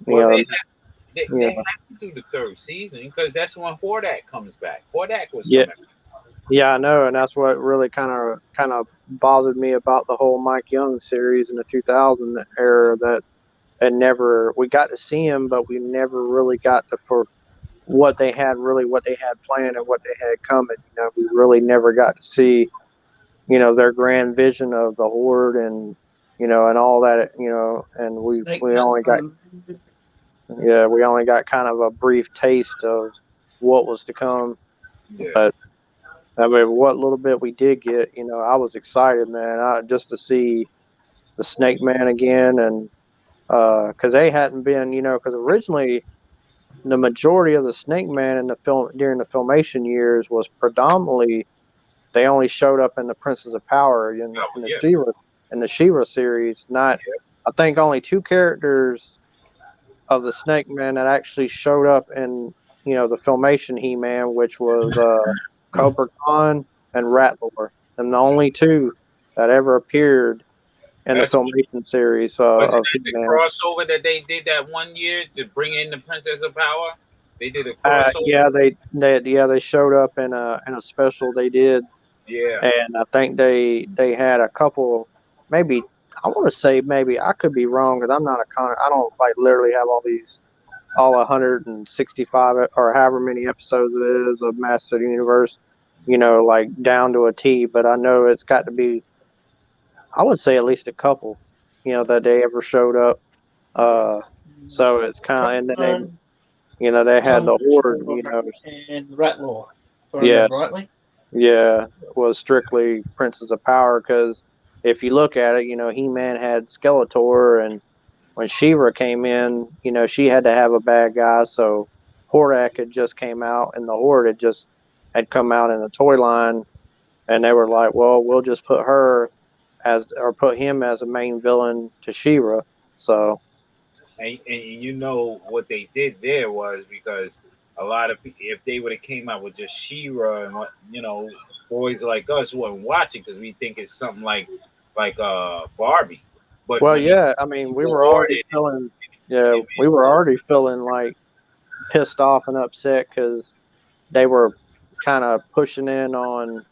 to do the third season because that's when Hordak comes back. Hordak was coming back. Yeah, I know, and that's what really kind of bothered me about the whole Mike Young series in the 2000 era. We got to see him, but we never really got for what they had planned and what they had coming. We really never got to see, their grand vision of the Horde and and all that, and we only got kind of a brief taste of what was to come. Yeah. But I mean, what little bit we did get, I was excited, man, just to see the Snake Man again, and because they hadn't been, because originally the majority of the Snake Man in the film during the filmation years was predominantly they only showed up in the Princes of Power in the She-Ra series. I think only two characters of the Snake Man that actually showed up in the filmation He-Man, which was Cobra Khan and Ratlord, and the only two that ever appeared in the That's Filmation series was it of that the He-Man. crossover that they did that one year to bring in the Princess of Power? They did a crossover. Yeah, they showed up in a special they did, Yeah. and I think they had a couple, maybe I want to say maybe I could be wrong because I'm not a con. I don't like literally have all 165 or however many episodes it is of Master of the Universe, like down to a T. But I know it's got to be, I would say at least a couple, that they ever showed up. So it's kind of, and then they had the Horde, and Ratlaw, if I yes, remember rightly. yeah, was strictly Princes of Power because if you look at it, He-Man had Skeletor, and when She-Ra came in, she had to have a bad guy. So Hordak had just came out, and the Horde had come out in the toy line, and they were like, "Well, we'll just put put him as a main villain to She-Ra." So, And what they did there was because a lot of people, if they would have came out with just She-Ra and boys like us wouldn't watch it because we think it's something like Barbie. But well, when yeah, I mean, we were already feeling, like pissed off and upset because they were kind of pushing in on,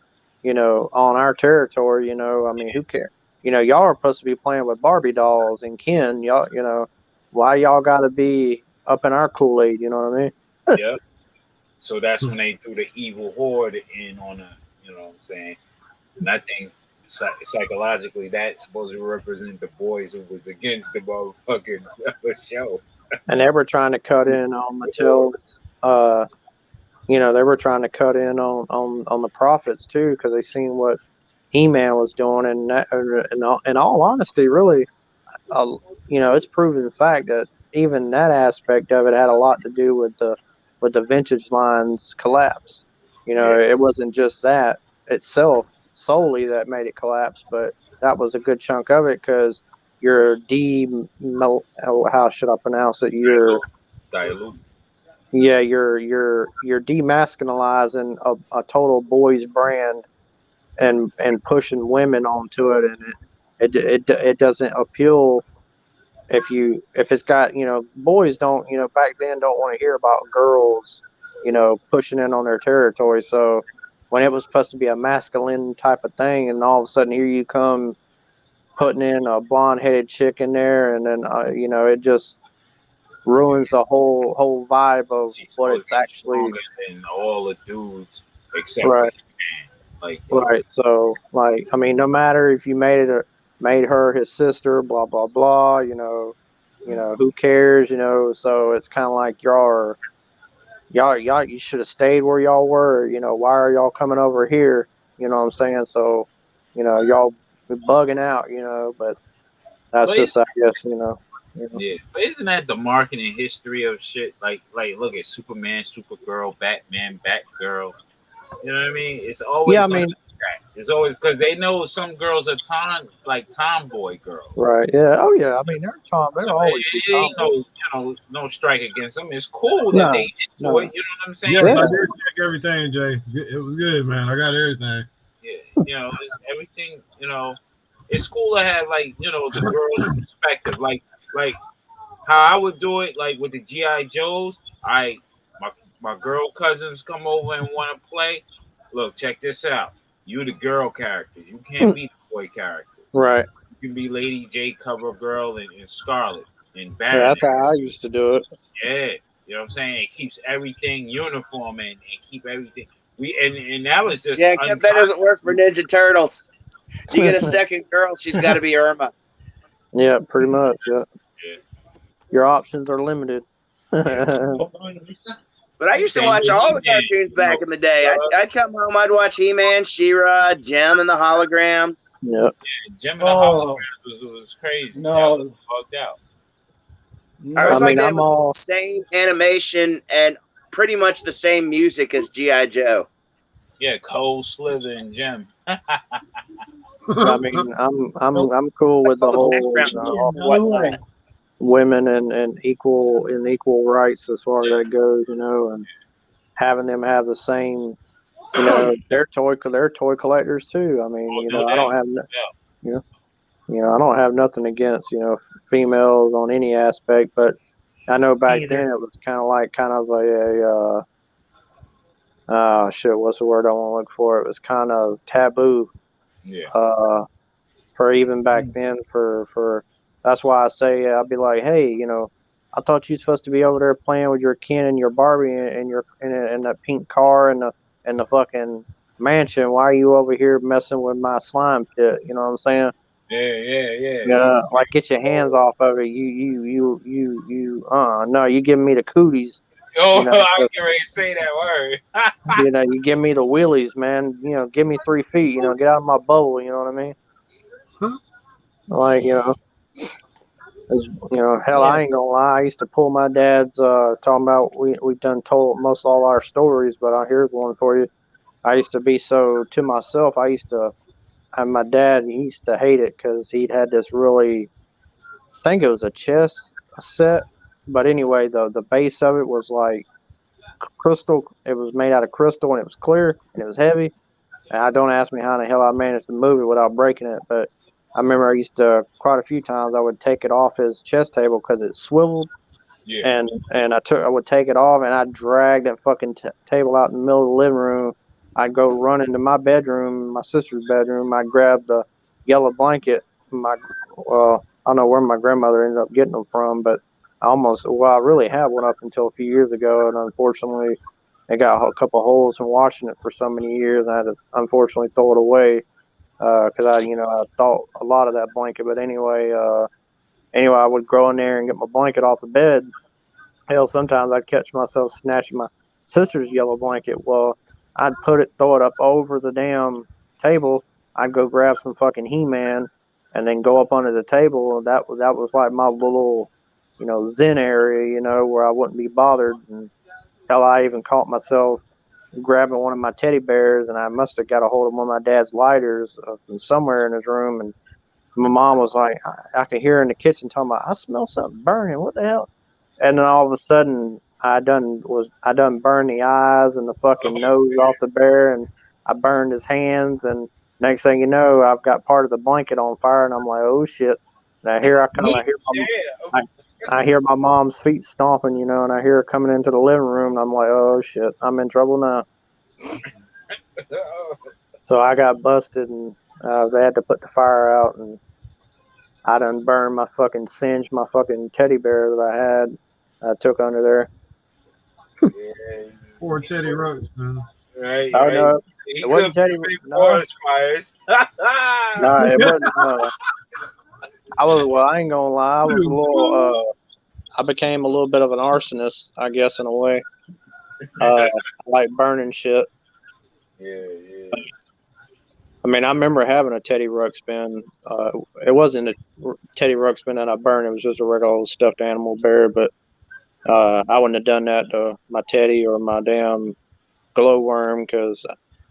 on our territory. I mean, who cares? Y'all are supposed to be playing with Barbie dolls and Ken. Y'all, why y'all got to be up in our Kool-Aid? You know what I mean? yeah, so that's when they threw the evil Horde in on a, what I'm saying. And I think psychologically that's supposed to represent the boys who was against the motherfucking show. And they were trying to cut in on Mattel's. They were trying to cut in on the profits too because they seen what He-Man was doing, and in all honesty, really, it's proven fact that even that aspect of it had a lot to do with the vintage line's collapse. It wasn't just that itself solely that made it collapse, but that was a good chunk of it because your how should I pronounce it? Dilute. Yeah, you're demasculinizing a total boys brand and pushing women onto it, and it doesn't appeal if it's got boys don't back then don't want to hear about girls pushing in on their territory. So when it was supposed to be a masculine type of thing, and all of a sudden here you come putting in a blonde headed chick in there, and then it just ruins the whole vibe of She's what supposed it's to be actually stronger than all the dudes except for right. Like Right. So, like, I mean, no matter if you made her his sister, blah blah blah. Who cares? So it's kind of like y'all, you should have stayed where y'all were. Why are y'all coming over here? You know what I'm saying? So, y'all bugging out. But that's just, I guess, yeah, but isn't that the marketing history of shit? Like look at Superman, Supergirl, Batman, Batgirl. You know what I mean? It's always Yeah, I going to mean, be that. It's always because they know some girls are tomboy girls. right? Yeah. Oh yeah. I mean, they're So always be it ain't tomboy. no strike against them. It's cool that No, they into no. it. You know what I'm saying? Yes, Yeah. I did check everything, Jay. It was good, man. I got everything. Yeah, it's everything. It's cool to have the girls' perspective, like how I would do it, like with the GI Joes. My girl cousins come over and want to play. Look, check this out. You the girl characters. You can't be the boy characters. Right. You can be Lady J, Cover Girl, and Scarlet, and Yeah, Baroness. that's how I used to do it. Yeah, you know what I'm saying? It keeps everything uniform and keep everything. And that was just Yeah, except that doesn't work for Ninja Turtles. You get a second girl, she's got to be Irma. Yeah, pretty much. Yeah. Yeah. Your options are limited. But I used to watch all the cartoons back in the day. I'd come home, I'd watch He-Man, She-Ra, Jem and the Holograms. Yeah. Jem and the Holograms was crazy. No. That was bugged out. I was like, mean, it was the same animation and pretty much the same music as G.I. Joe. Yeah, Cole, Slither, and Jem. I mean, I'm cool with the whole women and equal rights as far as that goes, and having them have the same, they're toy collectors too. I mean, I don't have, You know, I don't have nothing against, you know, females on any aspect, but I know back Either. then it was kind of oh shit, what's the word I want to look for? It was kind of taboo. Yeah. For even back then, for that's why I say I'd be like, hey, you know, I thought you were supposed to be over there playing with your Ken and your Barbie and your in that pink car and the fucking mansion. Why are you over here messing with my slime pit? You know what I'm saying? Yeah. Yeah, like get your hands off of it. No, you giving me the cooties. Oh, You know, I was getting ready to say that word. you know, you give me the wheelies, man. You know, give me 3 feet. You know, get out of my bubble. You know what I mean? Like, you know, you know, hell, I ain't gonna lie. I used to pull my dad's talking about we've done told most all our stories, but here's one for you. I used to be so to myself. I used to have my dad. He used to hate it because he'd had this really. I think it was a chess set, but anyway, the base of it was like crystal. It was made out of crystal and it was clear and it was heavy. And don't ask me how the hell I managed to move it without breaking it, but I remember I used to quite a few times I would take it off his chess table because it swiveled, Yeah. and I would take it off and I'd drag that fucking table out in the middle of the living room. I'd go run into my bedroom, my sister's bedroom. I'd grab the yellow blanket. I don't know where my grandmother ended up getting them from, but I really had one up until a few years ago, and unfortunately, it got a couple holes from washing it for so many years. I had to unfortunately throw it away because I thought a lot of that blanket. But anyway, I would go in there and get my blanket off the bed. Hell, sometimes I'd catch myself snatching my sister's yellow blanket. Well, I'd throw it up over the damn table. I'd go grab some fucking He-Man, and then go up under the table. And that was like my little, zen area, where I wouldn't be bothered. And hell, I even caught myself grabbing one of my teddy bears, and I must have got a hold of one of my dad's lighters from somewhere in his room. And my mom was like, I could hear her in the kitchen talking about, I smell something burning. What the hell? And then all of a sudden, I done burned the eyes and the fucking nose off the bear, and I burned his hands. And next thing you know, I've got part of the blanket on fire, and I'm like, oh shit! And I hear I hear my mom's feet stomping, and I hear her coming into the living room, and I'm like, oh shit, I'm in trouble now. So I got busted, and they had to put the fire out, and I done burned singed my fucking teddy bear that I took under there. Poor Teddy Roach, man. Right. No, He it wasn't Teddy. forest fires. No, it wasn't. I ain't gonna lie. I was a little. I became a little bit of an arsonist, I guess, in a way. I like burning shit. Yeah. I mean, I remember having a Teddy Ruxpin. It wasn't a Teddy Ruxpin that I burned. It was just a regular old stuffed animal bear. But I wouldn't have done that to my Teddy or my damn glowworm because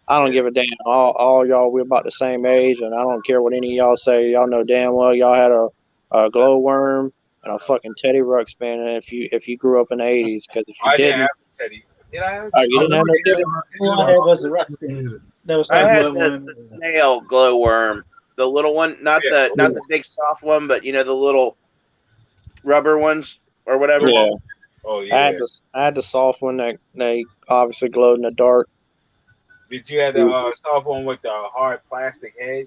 I don't give a damn. All y'all, we're about the same age, and I don't care what any of y'all say. Y'all know damn well y'all had a glowworm and a fucking Teddy Ruxpin. And if you grew up in the '80s, because if you I didn't have a Teddy. Did I have? You didn't have no Teddy? All I had was the Ruxpin. There was I no had glowworm. the snail glowworm, the little one, not the big soft one, but the little rubber ones or whatever. Yeah. Oh yeah. I had the soft one that they obviously glowed in the dark. Did you have the soft one with the hard plastic head?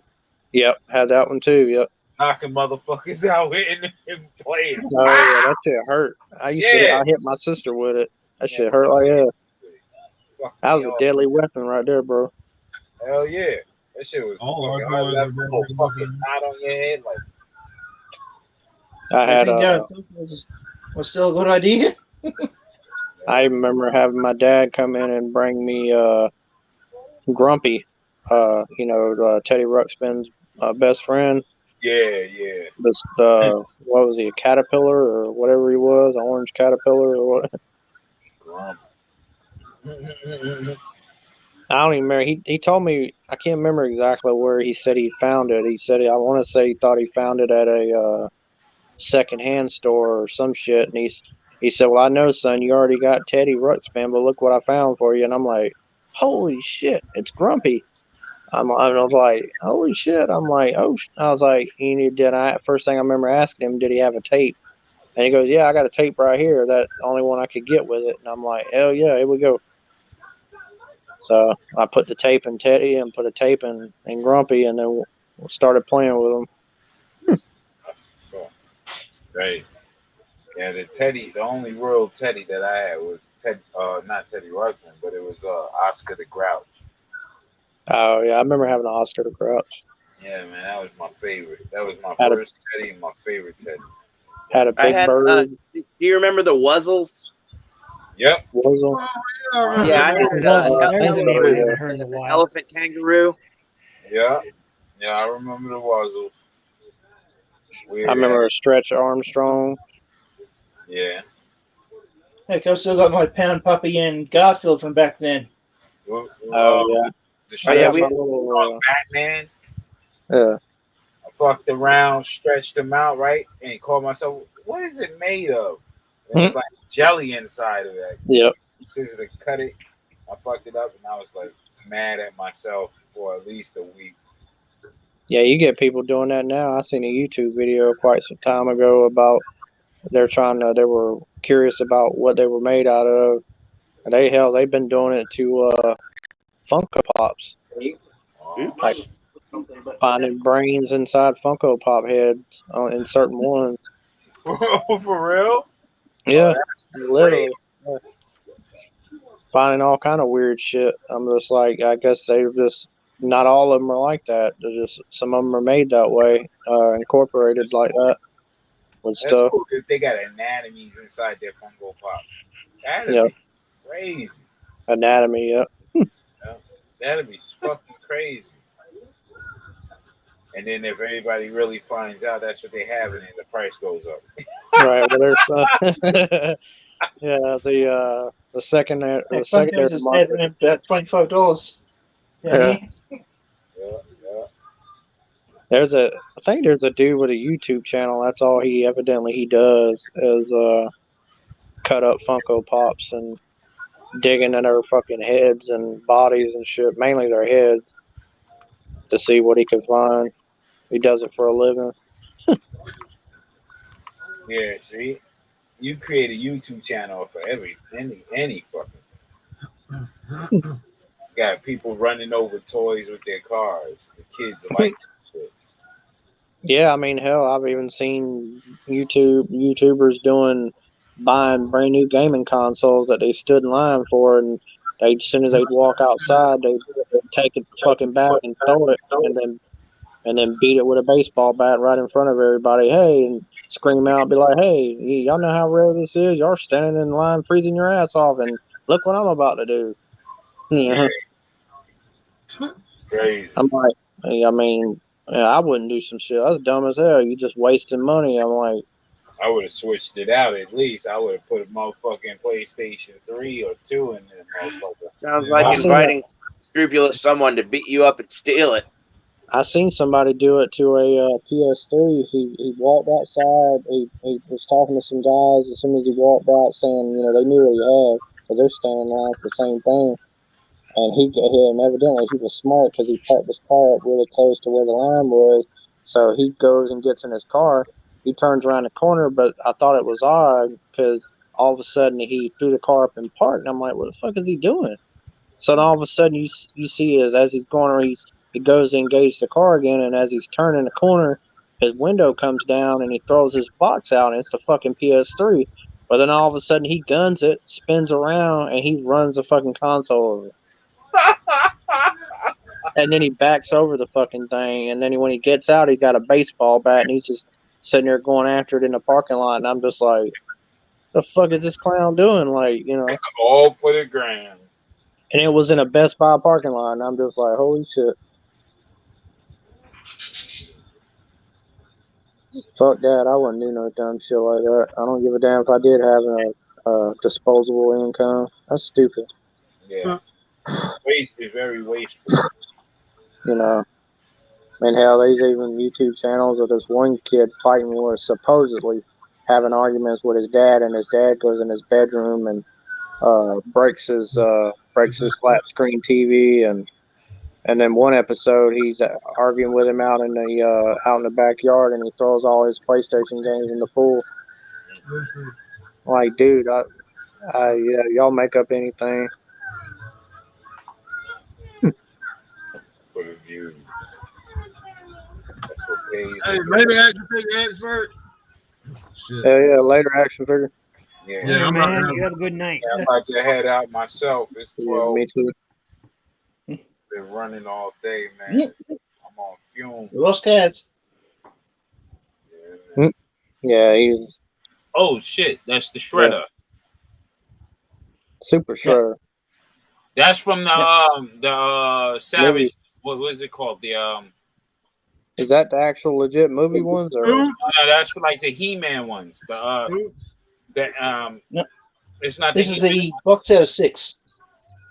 Yep, had that one too. Yep. Knocking motherfuckers out and playing. Oh yeah, that shit hurt. I hit my sister with it. That shit hurt like hell. That was a deadly weapon right there, bro. Hell yeah. That shit was fucking hard. That little fucking knot on your head, like. I had was still a good idea. I remember having my dad come in and bring me Grumpy, Teddy Ruxpin's best friend. Yeah. What was he, a caterpillar or whatever he was, an orange caterpillar or what? I don't even remember. He told me, I can't remember exactly where he said he found it. He said, I want to say he thought he found it at a secondhand store or some shit. And he said, well, I know, son, you already got Teddy Ruxpin, but look what I found for you. And I'm like, holy shit, it's Grumpy. I was like, holy shit! I'm like, oh, I was like, first thing I remember asking him, did he have a tape? And he goes, yeah, I got a tape right here. That only one I could get with it. And I'm like, hell yeah, here we go. So I put the tape in Teddy and put a tape in Grumpy, and then started playing with them. So, right. Yeah, the only real Teddy that I had was not Teddy Ruxpin, but it was Oscar the Grouch. Oh yeah, I remember having an Oscar the Grouch. Yeah, man, that was my favorite. That was my first Teddy and my favorite Teddy. Had a big bird. Do you remember the Wuzzles? Yep. Wuzzle. Yeah, I had elephant kangaroo. Yeah. Yeah, I remember the Wuzzles. I remember Stretch Armstrong. Yeah. Heck, I still got my pound puppy and Garfield from back then. Oh yeah. The Stretch Batman. Yeah. I fucked around, stretched them out, right, and called myself, what is it made of? It was like jelly inside of it. Yep. He says to cut it. I fucked it up, and I was like mad at myself for at least a week. Yeah, you get people doing that now. I seen a YouTube video quite some time ago about they were curious about what they were made out of. And they've been doing it to Funko Pops. Like finding brains inside Funko Pop heads in certain ones. For real? Yeah, literally. Yeah. Finding all kind of weird shit. I'm just like, I guess they're just not all of them are like that. They're just some of them are made that way, incorporated like that with That's stuff. cool if they got anatomies inside their Funko Pop. That'd be crazy. Anatomy, yeah. That'd be fucking crazy. And then if anybody really finds out that's what they have, and then the price goes up. Right. Well, there's yeah, the secondary market. $25. Yeah. I think there's a dude with a YouTube channel. That's all he does is cut up Funko Pops and digging in their fucking heads and bodies and shit, mainly their heads, to see what he can find. He does it for a living. Yeah, see, you create a YouTube channel for any fucking thing. Got people running over toys with their cars. The kids like shit. Yeah, I mean, hell, I've even seen YouTubers buying brand new gaming consoles that they stood in line for, and as soon as they'd walk outside, they'd take it fucking back and throw it, and then beat it with a baseball bat right in front of everybody. Hey, and scream out, be like, hey, y'all know how rare this is? Y'all standing in line freezing your ass off, and look what I'm about to do. Yeah. Crazy. I'm like, I mean, I wouldn't do some shit. That's dumb as hell. You just wasting money. I'm like, I would have switched it out at least. I would have put a motherfucking PlayStation 3 or 2 in there, motherfucker. Sounds like inviting scrupulous someone to beat you up and steal it. I seen somebody do it to a PS3. He walked outside. He was talking to some guys. As soon as he walked out, saying, they knew what he had because they're standing in line for the same thing. And evidently he was smart because he parked his car up really close to where the line was. So he goes and gets in his car. He turns around the corner, but I thought it was odd because all of a sudden he threw the car up and parked. And I'm like, what the fuck is he doing? So then all of a sudden you see as he's going, he goes to engage the car again, and as he's turning the corner, his window comes down and he throws his box out, and it's the fucking PS3. But then all of a sudden he guns it, spins around, and he runs the fucking console over. And then he backs over the fucking thing, and then when he gets out, he's got a baseball bat, and he's just sitting there going after it in the parking lot, and I'm just like, the fuck is this clown doing? Like, all for the gram. And it was in a Best Buy parking lot, and I'm just like, holy shit. Fuck that. I wouldn't do no dumb shit like that. I don't give a damn if I did have a disposable income. That's stupid. Yeah. It's very wasteful. And hell, there's even YouTube channels of this one kid fighting with supposedly having arguments with his dad, and his dad goes in his bedroom and breaks his flat screen TV, and And then one episode, he's arguing with him out in the backyard, and he throws all his PlayStation games in the pool. Like, dude, y'all make up anything. For the views. That's what pays. Hey, later action figure expert. Shit. Hell yeah, later action figure. Yeah, Yeah, I'm man. about to You have a good night. I'm about to head out myself. It's 12. Me too. Been running all day, man. I'm on fumes. We lost cats. Yeah, man. Yeah, he's Oh shit, that's the Shredder. super shredder. That's from the Savage. Movie. What was it called? The Is that the actual legit movie ones, or no, that's for like the He-Man ones. Oops. No. It's not. This is the box set of 6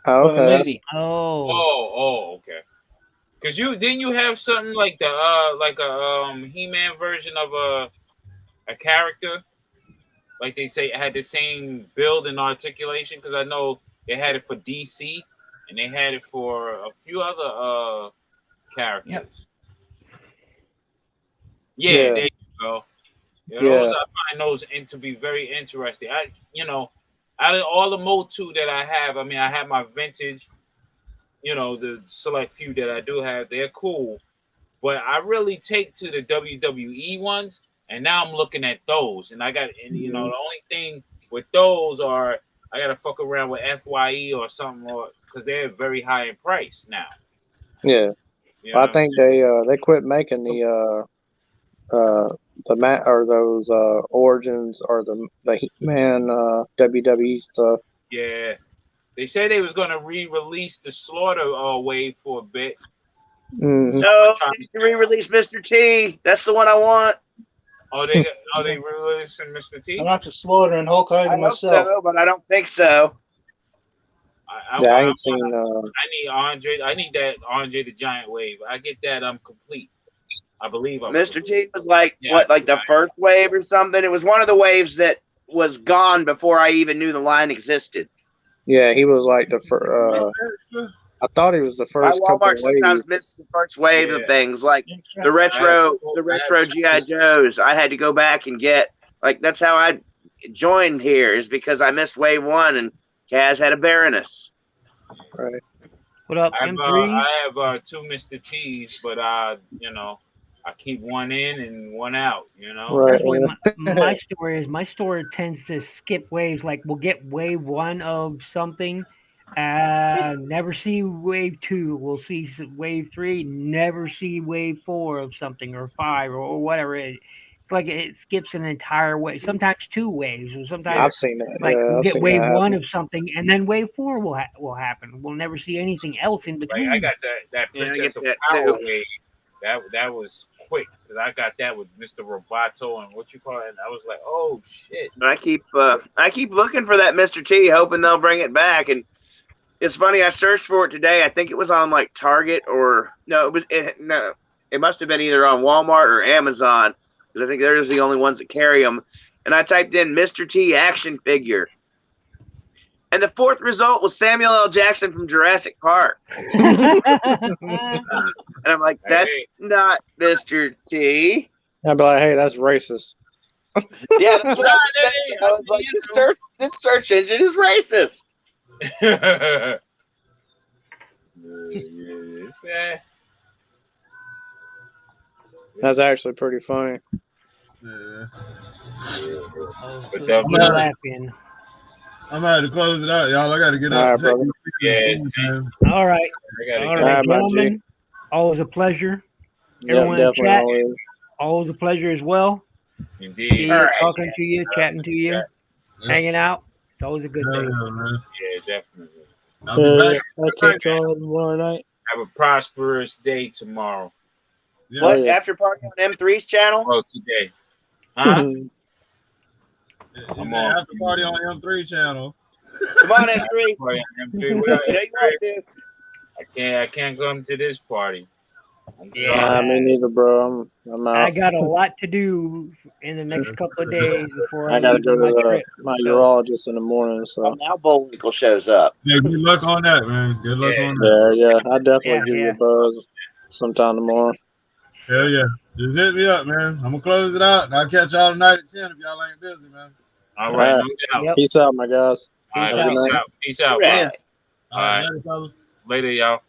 oh, for the okay? movie. Oh, okay. Cause didn't you have something like the like a He-Man version of a character? Like they say it had the same build and articulation. Cause I know they had it for DC and they had it for a few other characters. Yep. Yeah, Yeah. there you go. Yeah, Yeah. those, I find those to be very interesting. Out of all the Motu that I have, I mean, I have my vintage. The select few that I do have, they're cool. But I really take to the WWE ones, and now I'm looking at those. And the only thing with those are I got to fuck around with FYE or something, because they're very high in price now. Yeah. You know I think they quit making the those origins or the He-Man WWE stuff. Yeah. They said they was going to re-release the Slaughter wave for a bit. Mm-hmm. No, they re-release Mr. T. That's the one I want. Oh, they re-releasing Mr. T? I like to Slaughter and Hulk Hogan I hope myself. so, but I don't think so. I ain't seen. I need Andre. I need that Andre the Giant wave. I get that. I'm complete. I believe Mr. T was like the first wave or something. It was one of the waves that was gone before I even knew the line existed. Yeah, he was like the first. I thought he was the first. My Walmart sometimes misses the first wave of things, like the retro GI Joes. I had to go back and get. Like, that's how I joined here, is because I missed wave 1 and Kaz had a Baroness. Right. What up, M3? I have 2 Mr. T's, but I keep one in and one out. Right. My story is my store tends to skip waves. Like, we'll get wave 1 of something, never see wave 2. We'll see wave 3, never see wave 4 of something, or 5, or whatever it is. It's like it skips an entire wave. Sometimes 2 waves, or sometimes I've seen that. like we'll get wave 1 happen. of something, and then wave 4 will happen. We'll never see anything else in between. Like, I got that Princess of Power wave. That was quick, because I got that with Mr. Roboto and what you call it. And I was like, oh shit. I keep looking for that Mr. T, hoping they'll bring it back. And it's funny, I searched for it today. I think it was on like Target it must have been either on Walmart or Amazon, because I think they're the only ones that carry them. And I typed in Mr. T action figure, and the 4th result was Samuel L. Jackson from Jurassic Park. And I'm like, that's not Mr. T. I'd be like, hey, that's racist. Yeah, that's what I was like, this search engine is racist. That's actually pretty funny. Yeah. But I'm about to close it out, y'all. I got to get up. All right, gentlemen. Always a pleasure. Everyone in chat, always a pleasure as well. Indeed. Talking to you, chatting to you, hanging out. It's always a good thing. Yeah, definitely. I'll catch y'all tomorrow night. Have a prosperous day tomorrow. Yeah. What? After party on M3's channel? Oh, today. Huh? I'm on after party on M3 channel. Come on, M3. M3. I can't come to this party. Yeah, me neither, bro. I'm I out. got a lot to do in the next couple of days before I I'm gotta go leaving my to trip. my So, urologist in the morning. So Now Bullwinkle shows up. Yeah, good luck on that, man. Good luck on that. yeah, I definitely Yeah, give you yeah. a buzz sometime tomorrow. Hell yeah. Just hit me up, man. I'm gonna close it out. And I'll catch y'all tonight at 10 if y'all ain't busy, man. All right, All no doubt. Yep. Peace out, my guys. All right, Have a good peace night. out. Peace out. Yeah. All right. Later, fellas. Later, y'all.